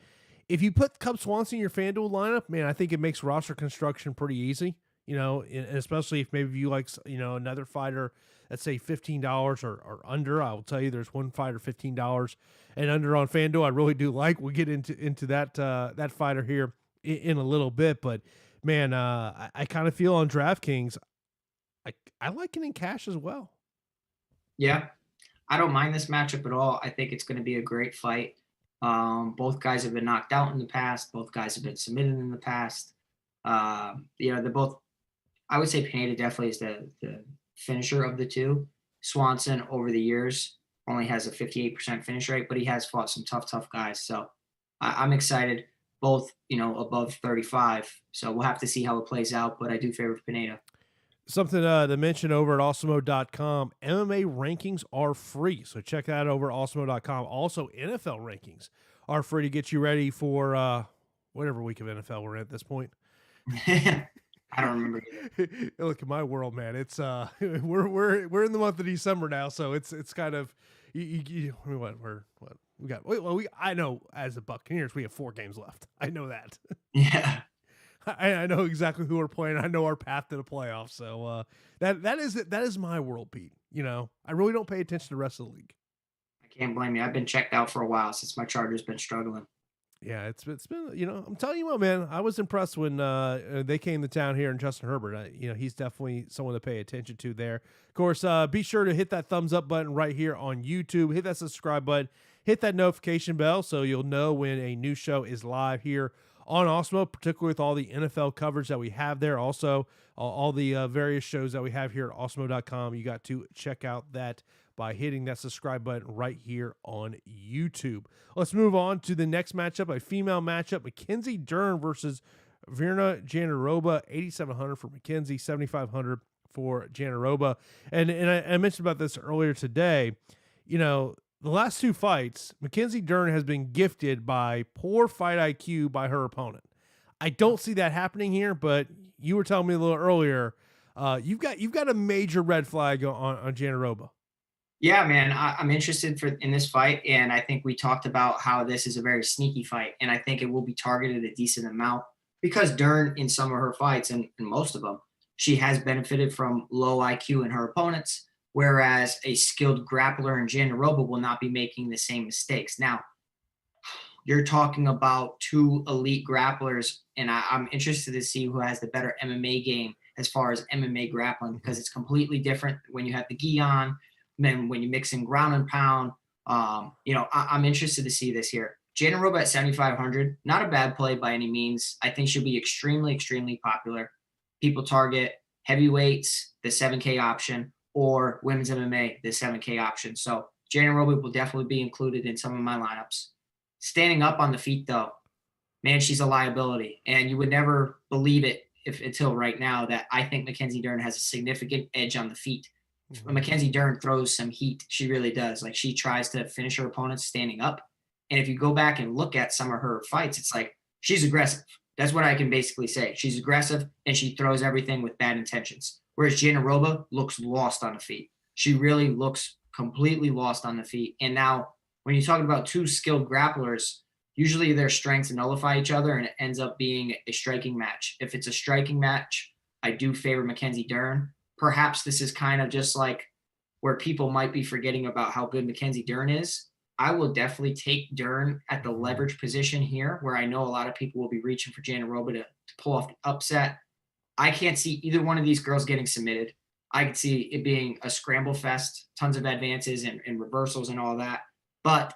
if you put Cub Swanson in your FanDuel lineup, man, I think it makes roster construction pretty easy. and especially if maybe you like, another fighter, let's say $15 or under. I will tell you there's one fighter $15 and under on FanDuel I really do like. We'll get into that fighter here in a little bit, but man, I kind of feel on DraftKings, I like it in cash as well. Yeah, I don't mind this matchup at all. I think it's going to be a great fight. Both guys have been knocked out in the past. Both guys have been submitted in the past. They're both. I would say Pineda definitely is the finisher of the two. Swanson over the years only has a 58% finish rate, but he has fought some tough guys. So I'm excited. Both, above 35. So we'll have to see how it plays out, but I do favor Pineda. Something to mention over at Awesemo.com, MMA rankings are free. So check that out over at Awesemo.com. Also, NFL rankings are free to get you ready for whatever week of NFL we're in at this point. I don't remember either. Look at my world, man. It's we're in the month of December now, so it's kind of I know as the Buccaneers we have 4 games left. I know that. Yeah. I know exactly who we're playing. I know our path to the playoffs. So that is my world, Pete. I really don't pay attention to the rest of the league. I can't blame you. I've been checked out for a while since my Chargers been struggling. Yeah, it's been, I'm telling you what, man, I was impressed when they came to town here and Justin Herbert. He's definitely someone to pay attention to there. Of course, be sure to hit that thumbs up button right here on YouTube. Hit that subscribe button. Hit that notification bell so you'll know when a new show is live here on Awesemo, particularly with all the NFL coverage that we have there. Also, all the various shows that we have here at Awesemo.com. You got to check out that by hitting that subscribe button right here on YouTube. Let's move on to the next matchup, a female matchup, Mackenzie Dern versus Virna Jandiroba, 8,700 for Mackenzie, 7,500 for Jandiroba. And I mentioned about this earlier today. The last 2 fights, Mackenzie Dern has been gifted by poor fight IQ by her opponent. I don't see that happening here, but you were telling me a little earlier, you've got a major red flag on Jandiroba. Yeah, man, I'm interested in this fight, and I think we talked about how this is a very sneaky fight, and I think it will be targeted a decent amount because Dern, in some of her fights, and most of them, she has benefited from low IQ in her opponents, whereas a skilled grappler in Jandiroba will not be making the same mistakes. Now, you're talking about 2 elite grapplers, and I'm interested to see who has the better MMA game as far as MMA grappling, because it's completely different when you have the gi on, then when you mix in ground and pound. I'm interested to see this here. Jandiroba at 7,500, not a bad play by any means. I think she'll be extremely, extremely popular. People target heavyweights, the 7K option, or women's MMA, the 7K option. So Jandiroba will definitely be included in some of my lineups. Standing up on the feet, though, man, she's a liability. And you would never believe it until right now that I think Mackenzie Dern has a significant edge on the feet. Mm-hmm. Mackenzie Dern throws some heat. She really does. Like, she tries to finish her opponents standing up. And if you go back and look at some of her fights, it's like she's aggressive. That's what I can basically say. She's aggressive, and she throws everything with bad intentions. Whereas Jandiroba looks lost on the feet. She really looks completely lost on the feet. And now when you're talking about 2 skilled grapplers, usually their strengths nullify each other, and it ends up being a striking match. If it's a striking match, I do favor Mackenzie Dern. Perhaps this is kind of just like where people might be forgetting about how good Mackenzie Dern is. I will definitely take Dern at the leverage position here, where I know a lot of people will be reaching for Jandiroba to pull off the upset. I can't see either one of these girls getting submitted. I could see it being a scramble fest, tons of advances and reversals and all that. But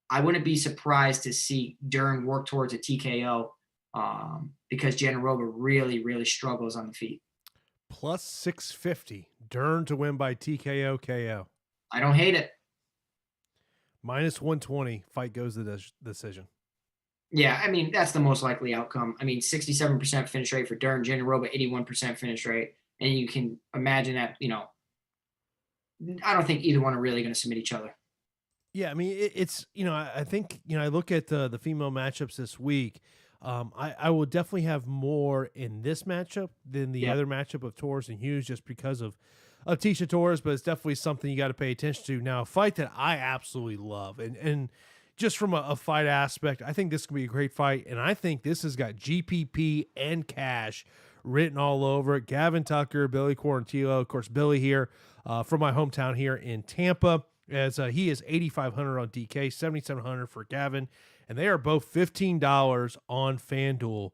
I wouldn't be surprised to see Dern work towards a TKO because Jandiroba really, really struggles on the feet. Plus 650, Dern to win by TKO KO. I don't hate it. Minus 120, fight goes to the decision. Yeah, I mean, that's the most likely outcome. I mean, 67% finish rate for Dern, Jandiroba, 81% finish rate. And you can imagine that, I don't think either one are really going to submit each other. Yeah, I mean, it's, I think, I look at the female matchups this week. I will definitely have more in this matchup than the other matchup of Torres and Hughes just because of Tisha Torres, but it's definitely something you got to pay attention to. Now, a fight that I absolutely love, and just from a fight aspect, I think this could be a great fight, and I think this has got GPP and cash written all over it. Gavin Tucker, Billy Quarantillo, of course, Billy here from my hometown here in Tampa, as he is 8,500 on DK, 7,700 for Gavin, and they are both $15 on FanDuel.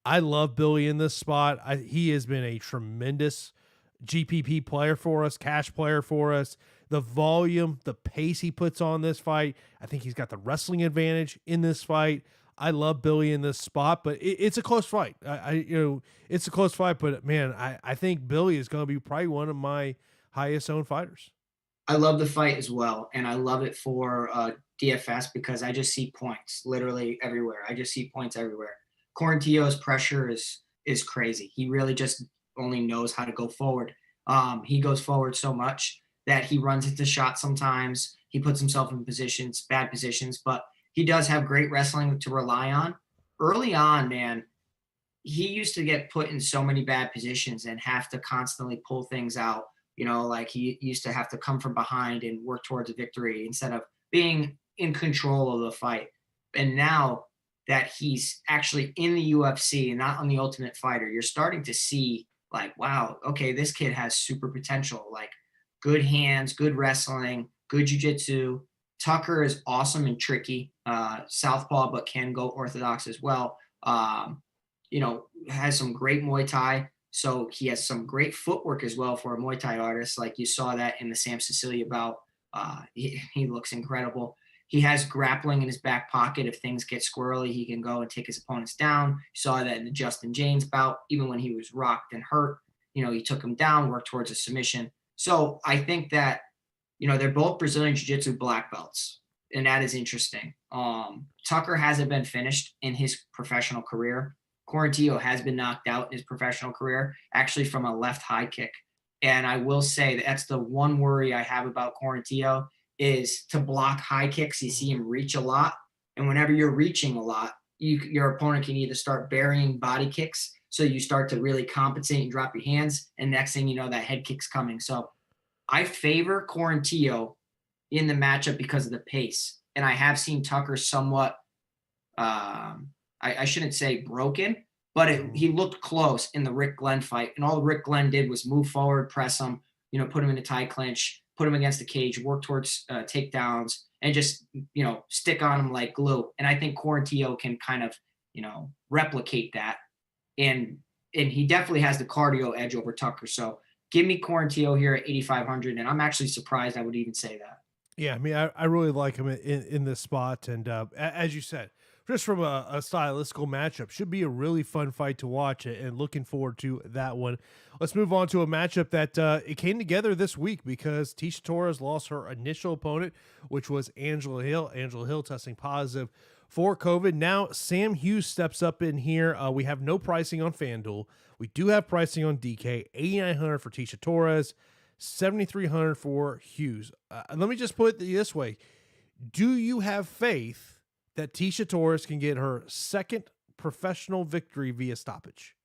I love Billy in this spot. He has been a tremendous GPP player for us, cash player for us. The volume, the pace he puts on this fight, I think he's got the wrestling advantage in this fight. I love Billy in this spot, but it's a close fight. It's a close fight, but man, I think Billy is going to be probably one of my highest owned fighters. I love the fight as well, and I love it for DFS because I just see points literally everywhere. I just see points everywhere. Quarantillo's pressure is crazy. He really just only knows how to go forward. He goes forward so much that he runs into shots sometimes. He puts himself in bad positions, but he does have great wrestling to rely on. Early on, man, he used to get put in so many bad positions and have to constantly pull things out. Like he used to have to come from behind and work towards a victory instead of being in control of the fight. And now that he's actually in the UFC and not on the Ultimate Fighter, you're starting to see like, wow, okay, this kid has super potential, like good hands, good wrestling, good jiu-jitsu. Tucker is awesome and tricky, southpaw, but can go orthodox as well. Has some great Muay Thai. So he has some great footwork as well for a Muay Thai artist. Like you saw that in the Sam Cecilia bout. He looks incredible. He has grappling in his back pocket. If things get squirrely, he can go and take his opponents down. You saw that in the Justin James bout. Even when he was rocked and hurt, he took him down, worked towards a submission. So I think that, they're both Brazilian Jiu-Jitsu black belts, and that is interesting. Tucker hasn't been finished in his professional career. Quarantillo has been knocked out in his professional career, actually from a left high kick. And I will say that's the one worry I have about Quarantillo is to block high kicks. You see him reach a lot. And whenever you're reaching a lot, your opponent can either start burying body kicks. So you start to really compensate and drop your hands. And next thing you know, that head kick's coming. So I favor Quarantillo in the matchup because of the pace. And I have seen Tucker somewhat, I shouldn't say broken, but he looked close in the Rick Glenn fight. And all Rick Glenn did was move forward, press him, put him in a tie clinch, put him against the cage, work towards takedowns, and just, stick on him like glue. And I think Quarantillo can kind of, replicate that. And he definitely has the cardio edge over Tucker. So give me Quarantillo here at 8,500. And I'm actually surprised I would even say that. Yeah, I mean, I really like him in this spot. And as you said, just from a stylistical matchup, should be a really fun fight to watch, and looking forward to that one. Let's move on to a matchup that it came together this week because Tecia Torres lost her initial opponent, which was Angela Hill. Angela Hill testing positive for COVID. Now Sam Hughes steps up in here. We have no pricing on FanDuel. We do have pricing on DK, 8,900 for Tecia Torres, 7,300 for Hughes. Let me just put it this way. Do you have faith that Tecia Torres can get her second professional victory via stoppage?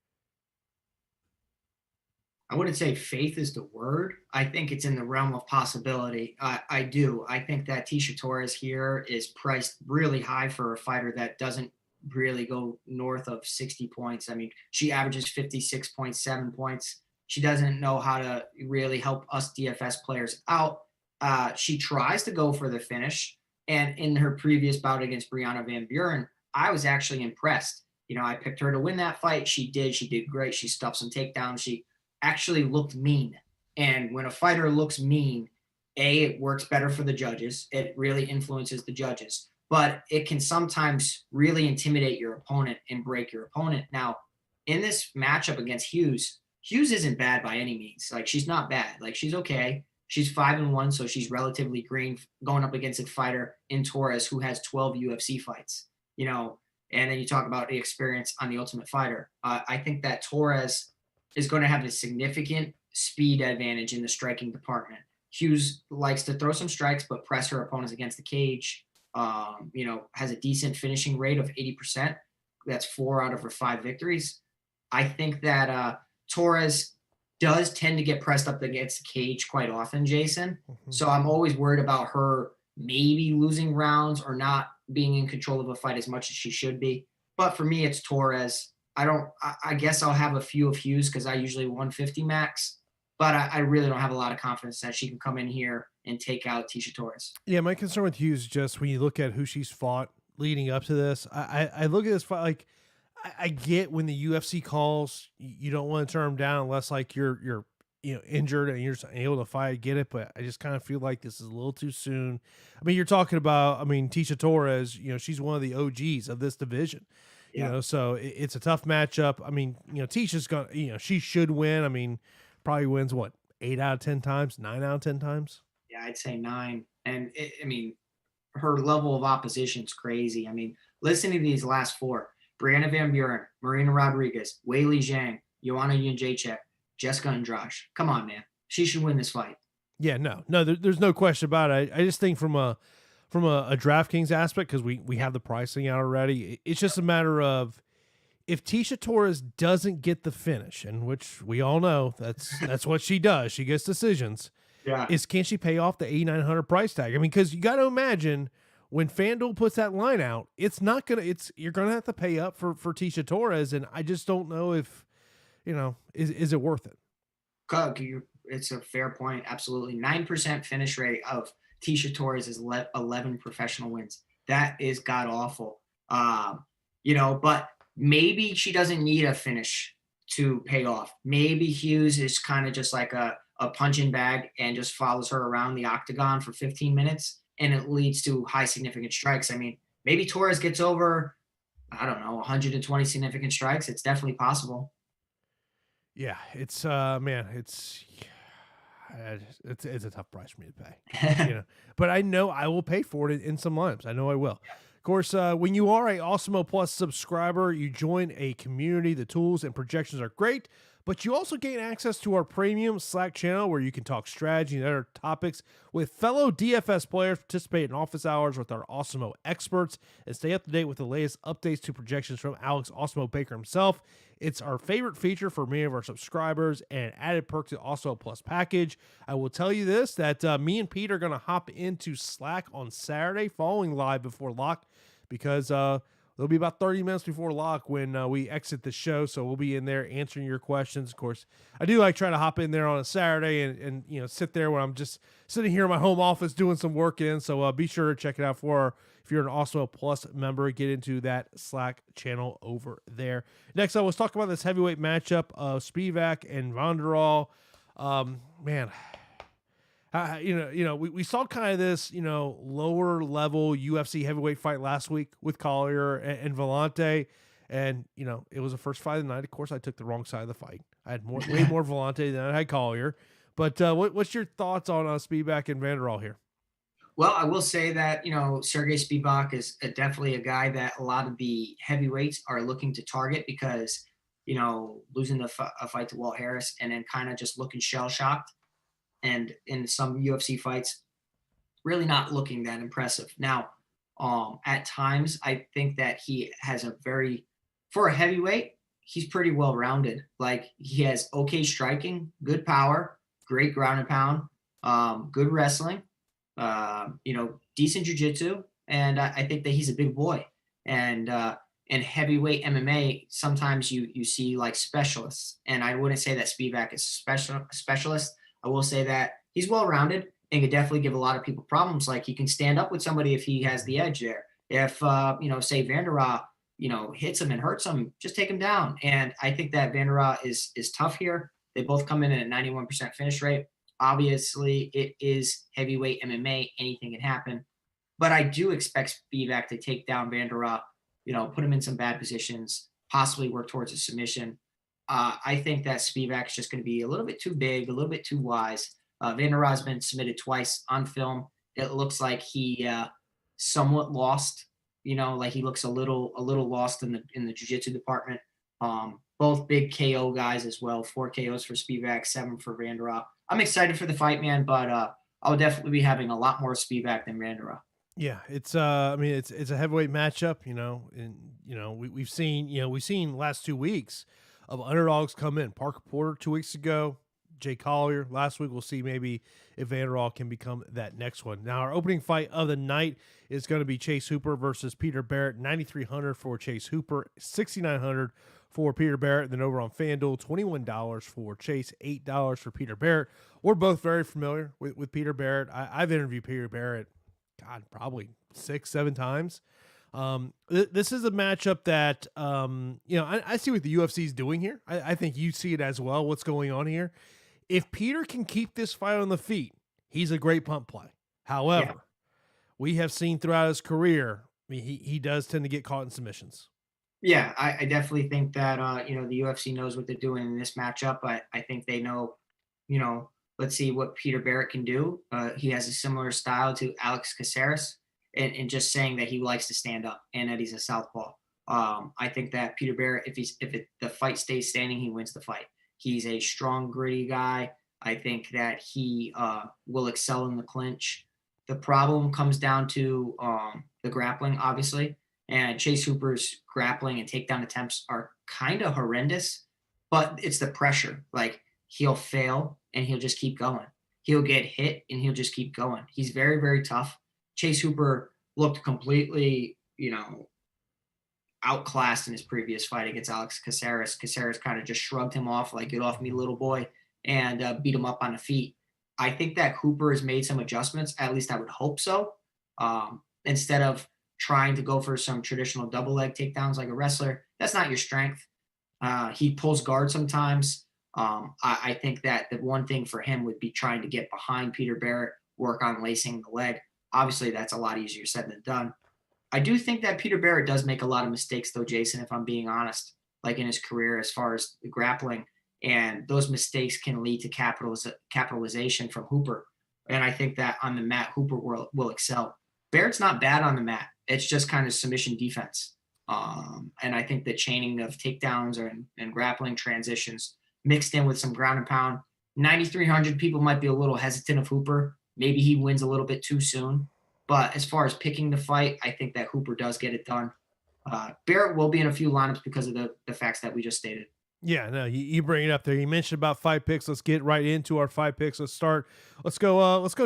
I wouldn't say faith is the word. I think it's in the realm of possibility. I do. I think that Tecia Torres here is priced really high for a fighter that doesn't really go north of 60 points. I mean, she averages 56.7 points. She doesn't know how to really help us DFS players out. She tries to go for the finish. And in her previous bout against Brianna Van Buren, I was actually impressed. I picked her to win that fight. She did. She did great. She stuffed some takedowns. She actually looked mean. And when a fighter looks mean, it works better for the judges. It really influences the judges. But it can sometimes really intimidate your opponent and break your opponent. Now, in this matchup against Hughes isn't bad by any means. Like, she's not bad. Like, she's okay. She's 5-1, so she's relatively green going up against a fighter in Torres who has 12 UFC fights, and then you talk about the experience on the Ultimate Fighter. I think that Torres is going to have a significant speed advantage in the striking department. Hughes likes to throw some strikes, but press her opponents against the cage, has a decent finishing rate of 80%. That's 4 out of her 5 victories. I think that Torres does tend to get pressed up against the cage quite often, Jason. Mm-hmm. So I'm always worried about her maybe losing rounds or not being in control of a fight as much as she should be. But for me, it's Torres. I guess I'll have a few of Hughes because I usually 150 max, but I really don't have a lot of confidence that she can come in here and take out Tisha Torres. Yeah, my concern with Hughes is just when you look at who she's fought leading up to this. I look at this fight like I get when the UFC calls, you don't want to turn them down unless like you're injured and you're able to fight. I get it, but I just kind of feel like this is a little too soon. I mean, you're talking about Tisha Torres. She's one of the OGs of this division. Yeah. So it's a tough matchup. I mean, Tisha's gonna, she should win. I mean, probably wins what 8 out of 10 times, 9 out of 10 times. Yeah, I'd say 9. And her level of opposition is crazy. I mean, listening to these last 4: Brianna Van Buren, Marina Rodriguez, Weili Zhang, Joanna Jędrzejczyk, Jessica Andrade. Come on, man. She should win this fight. Yeah, no, there's no question about it. I just think from a DraftKings aspect, because we have the pricing out already, it's just a matter of if Tisha Torres doesn't get the finish, and which we all know that's what she does. She gets decisions. Yeah. Can she pay off the 8,900 price tag? I mean, because you got to imagine when FanDuel puts that line out, you're gonna have to pay up for Tisha Torres, and I just don't know if is it worth it. It's a fair point. Absolutely. 9% finish rate of Tisha Torres is 11 professional wins. That is god awful. But maybe she doesn't need a finish to pay off. Maybe Hughes is kind of just like a punching bag and just follows her around the octagon for 15 minutes and it leads to high significant strikes. I mean, maybe Torres gets over, I don't know, 120 significant strikes. It's definitely possible. Yeah, it's it's a tough price for me to pay, but I know I will pay for it in some lineups. I know I will. Of course, when you are a Awesemo Plus subscriber, you join a community. The tools and projections are great, but you also gain access to our premium Slack channel where you can talk strategy and other topics with fellow DFS players, participate in office hours with our Awesemo experts, and stay up to date with the latest updates to projections from Alex Awesemo Baker himself. It's our favorite feature for many of our subscribers and added perk to the Awesemo Plus package. I will tell you this, that me and Pete are going to hop into Slack on Saturday following live before lock because there'll be about 30 minutes before lock when we exit the show, so we'll be in there answering your questions. Of course, I do like trying to hop in there on a Saturday and sit there when I'm just sitting here in my home office doing some work in, so be sure to check it out if you're an Awesemo Plus member, get into that Slack channel over there. Next up, let's talk about this heavyweight matchup of Spivac and Vanderaa. Man, we saw kind of this, lower level UFC heavyweight fight last week with Collier and Vellante. And, it was the first fight of the night. Of course, I took the wrong side of the fight. I had way more Vellante than I had Collier. But what's your thoughts on Spivac and Vanderaa here? Well, I will say that, Sergey Spivac is definitely a guy that a lot of the heavyweights are looking to target because, losing a fight to Walt Harris and then kind of just looking shell-shocked. And in some UFC fights, really not looking that impressive. Now, at times, I think that he has for a heavyweight, he's pretty well-rounded. Like, he has okay striking, good power, great ground and pound, good wrestling, decent jiu-jitsu, and I think that he's a big boy. And in heavyweight MMA, sometimes you see like specialists, and I wouldn't say that Spivac is a specialist. I will say that he's well-rounded and can definitely give a lot of people problems. Like, he can stand up with somebody if he has the edge there. If, say Vanderaa, hits him and hurts him, just take him down. And I think that Vanderaa is tough here. They both come in at a 91% finish rate. Obviously, it is heavyweight MMA. Anything can happen. But I do expect Spivac to take down Vanderaa, put him in some bad positions, possibly work towards a submission. I think that Spivac is just going to be a little bit too big, a little bit too wise. Vanderaa has been submitted twice on film. It looks like he somewhat lost. Like he looks a little lost in the jiu-jitsu department. Both big KO guys as well. 4 KOs for Spivac, 7 for Vanderaa. I'm excited for the fight, man, but I'll definitely be having a lot more Spivac than Vanderaa. Yeah, it's it's a heavyweight matchup, and we've seen last 2 weeks of underdogs come in. Parker Porter 2 weeks ago, Jay Collier last week. We'll see maybe if Vanderaa can become that next one. Now, our opening fight of the night is going to be Chase Hooper versus Peter Barrett. 9,300 for Chase Hooper, 6,900 for Peter Barrett. Then over on FanDuel, $21 for Chase, $8 for Peter Barrett. We're both very familiar with Peter Barrett. I've interviewed Peter Barrett, God, probably 6-7 times. This is a matchup that, I see what the UFC is doing here. I think you see it as well, what's going on here. If Peter can keep this fight on the feet, he's a great punt play. However, we have seen throughout his career, he does tend to get caught in submissions. Yeah, I definitely think that, the UFC knows what they're doing in this matchup. I think they know, let's see what Peter Barrett can do. He has a similar style to Alex Caceres, and just saying that he likes to stand up and that he's a southpaw. I think that Peter Barrett, if the fight stays standing, he wins the fight. He's a strong, gritty guy. I think that he will excel in the clinch. The problem comes down to the grappling, obviously. And Chase Hooper's grappling and takedown attempts are kind of horrendous, but it's the pressure. Like, he'll fail and he'll just keep going. He'll get hit and he'll just keep going. He's very, very tough. Chase Hooper looked completely, outclassed in his previous fight against Alex Caceres. Caceres kind of just shrugged him off, like, get off me, little boy, and beat him up on the feet. I think that Hooper has made some adjustments. At least I would hope so. Instead of trying to go for some traditional double leg takedowns like a wrestler, that's not your strength. He pulls guard sometimes. I think that the one thing for him would be trying to get behind Peter Barrett, work on lacing the leg. Obviously, that's a lot easier said than done. I do think that Peter Barrett does make a lot of mistakes, though, Jason, if I'm being honest, like in his career as far as the grappling. And those mistakes can lead to capitalization from Hooper. And I think that on the mat, Hooper will excel. Barrett's not bad on the mat. It's just kind of submission defense. And I think the chaining of takedowns and grappling transitions mixed in with some ground and pound. 9,300 people might be a little hesitant of Hooper. Maybe he wins a little bit too soon. But as far as picking the fight, I think that Hooper does get it done. Barrett will be in a few lineups because of the facts that we just stated. Yeah, no, you bring it up there. You mentioned about 5 picks. Let's get right into our 5 picks. Let's go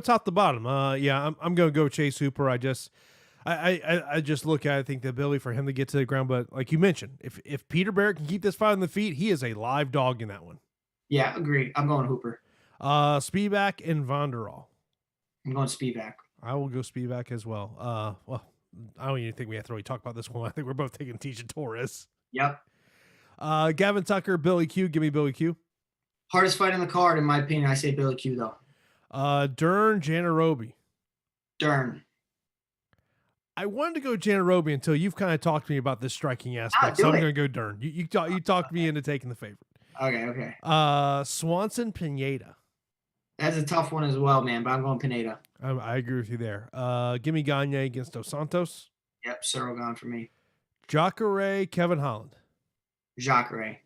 top to bottom. I'm going to go Chase Hooper. I just look at it, I think the ability for him to get to the ground, but like you mentioned, if Peter Barrett can keep this fight on the feet, he is a live dog in that one. Yeah, agreed. I'm going Hooper. Spivac and Vanderaa. I'm going Spivac. I will go Spivac as well. I don't even think we have to really talk about this one. I think we're both taking Tisha Torres. Yep. Gavin Tucker, Billy Q. Give me Billy Q. Hardest fight on the card, in my opinion. I say Billy Q, though. Dern, Jandiroba. Dern. I wanted to go Jandiroba until you've kind of talked to me about this striking aspect, so I'm going to go Dern. You talked me into taking the favorite. Okay. Swanson, Pineda. That's a tough one as well, man, but I'm going Pineda. I agree with you there. Give me Gane against Dos Santos. Yep, Cyril gone for me. Jacare, Kevin Holland. Jacare.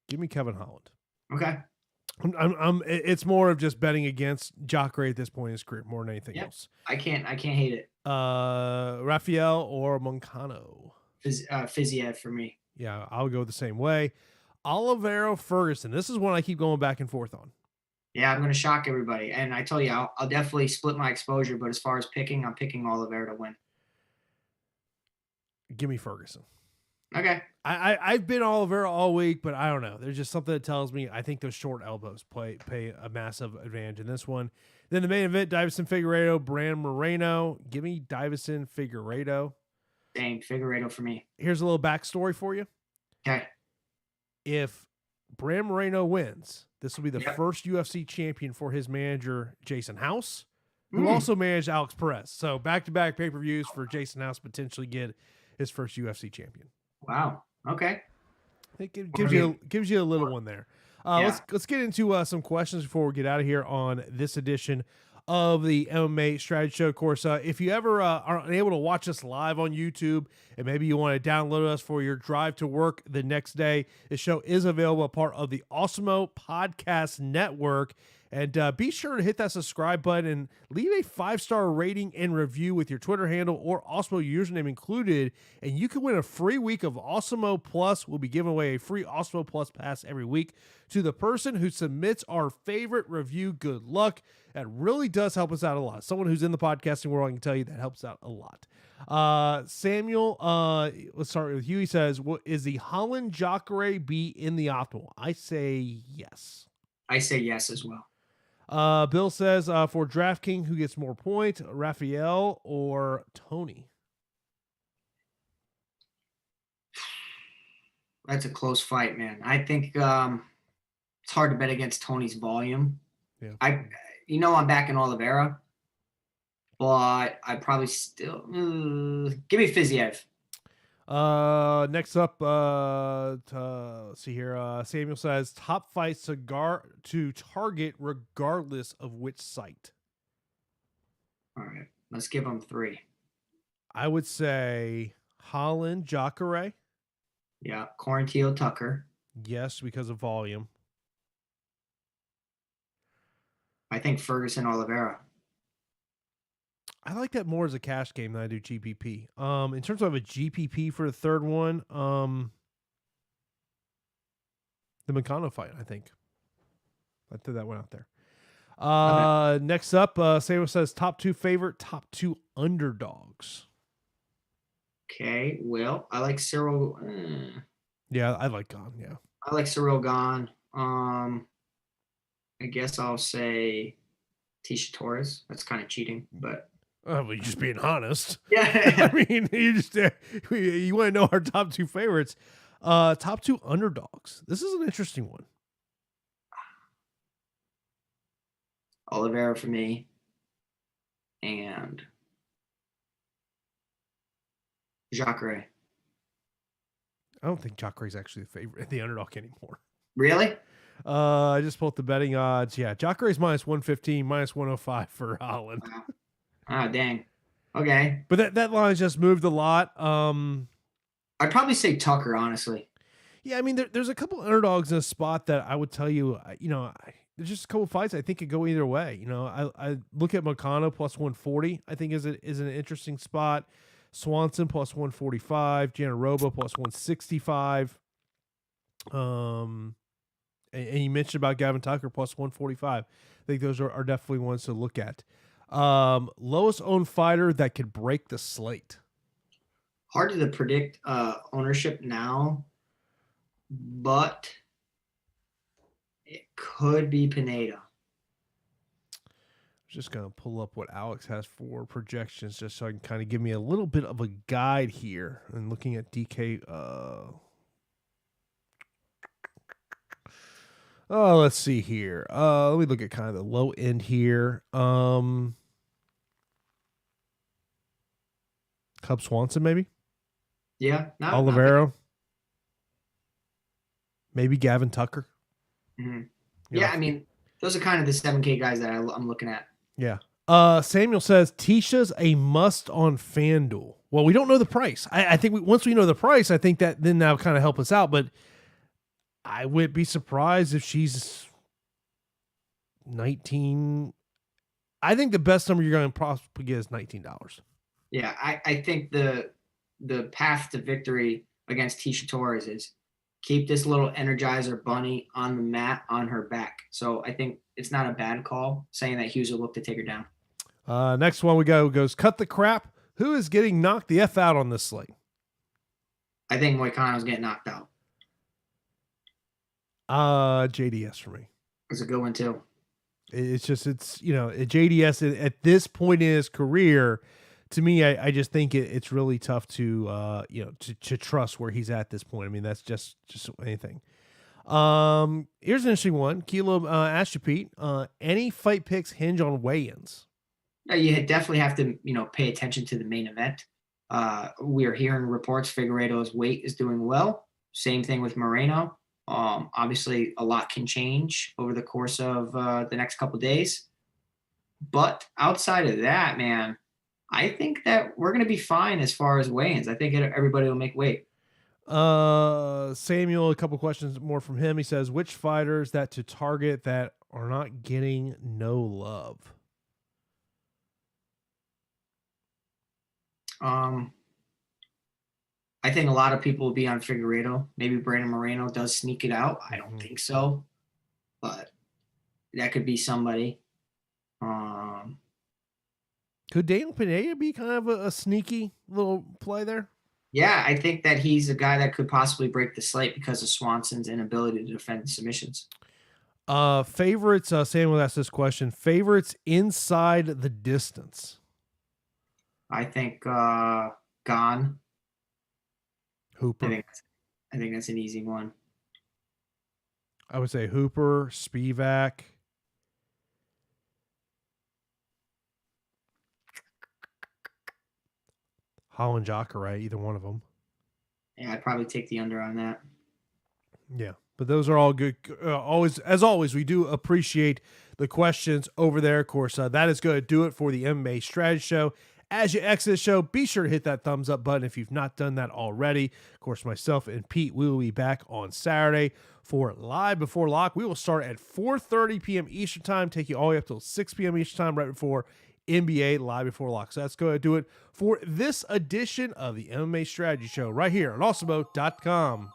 Give me Kevin Holland. Okay. It's more of just betting against Jacare at this point in his career more than anything else. I can't hate it. Rafael or Moicano. Fiziev for me. Yeah, I'll go the same way. Oliveira, Ferguson. This is one I keep going back and forth on. Yeah, I'm going to shock everybody. And I tell you, I'll definitely split my exposure, but as far as picking, I'm picking Oliveira to win. Give me Ferguson. Okay. I've been Oliveira all week, but I don't know. There's just something that tells me I think those short elbows pay a massive advantage in this one. Then the main event, Davison Figueiredo, Moreno. Give me Davison Figueiredo. Same, Figueiredo for me. Here's a little backstory for you. Okay. If Moreno wins, this will be the first UFC champion for his manager, Jason House, who also managed Alex Perez. So back-to-back pay-per-views for Jason House potentially get his first UFC champion. Wow. Okay. It gives you a little one there. Let's get into some questions before we get out of here on this edition of the MMA Strategy Show. Of course, if you ever are unable to watch us live on YouTube and maybe you want to download us for your drive to work the next day, the show is available, a part of the Awesemo Podcast Network. And be sure to hit that subscribe button and leave a 5-star rating and review with your Twitter handle or Awesemo username included. And you can win a free week of Awesemo Plus. We'll be giving away a free Awesemo Plus pass every week to the person who submits our favorite review. Good luck. That really does help us out a lot. Someone who's in the podcasting world, I can tell you that helps out a lot. Samuel, let's start with Hugh. He says, "What is the Holland Jacare be in the optimal?" I say yes. I say yes as well. Bill says, for DraftKings, who gets more points, Raphael or Tony? That's a close fight, man. I think it's hard to bet against Tony's volume. Yeah. I'm backing Oliveira, but I probably still give me Fiziev. Next up, let's see here. Samuel says top fight cigar to target regardless of which site. All right, let's give them 3. I would say Holland Jacare. Yeah, Quarantillo Tucker. Yes, because of volume. I think Ferguson Oliveira. I like that more as a cash game than I do GPP. In terms of a GPP for the third one, the Moicano fight, I think. I threw that one out there. Okay. Next up, Samuel says top 2 favorite, top 2 underdogs. Okay, well, I like Cyril. Yeah, I like Gane. Yeah, I like Cyril Gane. I guess I'll say Tisha Torres. That's kind of cheating, but. Well, you're just being honest. Yeah. I mean, you want to know our top 2 favorites. Top 2 underdogs. This is an interesting one. Oliveira for me. And Jacare. I don't think Jacare is actually the underdog anymore. Really? I just pulled the betting odds. Yeah, Jacare is minus 115, minus 105 for Holland. Wow. Oh, dang. Okay. But that line just moved a lot. I'd probably say Tucker, honestly. Yeah, I mean, there's a couple underdogs in a spot that I would tell you, there's just a couple fights I think could go either way. I look at Moicano plus 140, I think is an interesting spot. Swanson plus 145, Jandiroba plus 165. And you mentioned about Gavin Tucker plus 145. I think those are definitely ones to look at. Lowest owned fighter that could break the slate. Hard to predict ownership now, but it could be Pineda. Just going to pull up what Alex has for projections just so I can kind of give me a little bit of a guide here. And looking at DK. Let's see here. Let me look at kind of the low end here. Cub Swanson, maybe? Yeah. Oliveira. Maybe Gavin Tucker. Mm-hmm. Yeah, I mean, those are kind of the 7K guys that I'm looking at. Yeah. Samuel says Tisha's a must on FanDuel. Well, we don't know the price. I think once we know the price, I think that then that'll kind of help us out. But I would be surprised if she's 19. I think the best number you're going to possibly get is $19. Yeah, I think the path to victory against Tisha Torres is keep this little Energizer bunny on the mat on her back. So I think it's not a bad call saying that Hughes will look to take her down. Next one goes cut the crap. Who is getting knocked the F out on this slate? I think Moicano's getting knocked out. JDS for me. It's a good one too. It's JDS at this point in his career, to me, I just think it's really tough to trust where he's at this point. I mean, that's just anything. Here's an interesting one. Kilo asked you, Pete, any fight picks hinge on weigh-ins? You definitely have to, pay attention to the main event. We are hearing reports Figueiredo's weight is doing well. Same thing with Moreno. Obviously, a lot can change over the course of the next couple of days. But outside of that, man, I think that we're going to be fine as far as weigh-ins. I think everybody will make weight. Samuel, a couple questions more from him. He says, which fighters that to target that are not getting no love? I think a lot of people will be on Figueiredo. Maybe Brandon Moreno does sneak it out. I don't think so, but that could be somebody. Could Daniel Pineda be kind of a sneaky little play there? Yeah, I think that he's a guy that could possibly break the slate because of Swanson's inability to defend submissions. Favorites, Samuel asked this question. Favorites inside the distance. I think Gane. Hooper. I think that's an easy one. I would say Hooper, Spivac. Holland, Jacare, either one of them. Yeah, I'd probably take the under on that. Yeah, but those are all good. As always, we do appreciate the questions over there. Of course, that is going to do it for the MMA Strategy Show. As you exit the show, be sure to hit that thumbs up button if you've not done that already. Of course, myself and Pete, we will be back on Saturday for Live Before Lock. We will start at 4:30 p.m. Eastern Time, take you all the way up till 6 p.m. Eastern Time, right before NBA Live Before Lock. So that's going to do it for this edition of the MMA Strategy Show right here on Awesemo.com.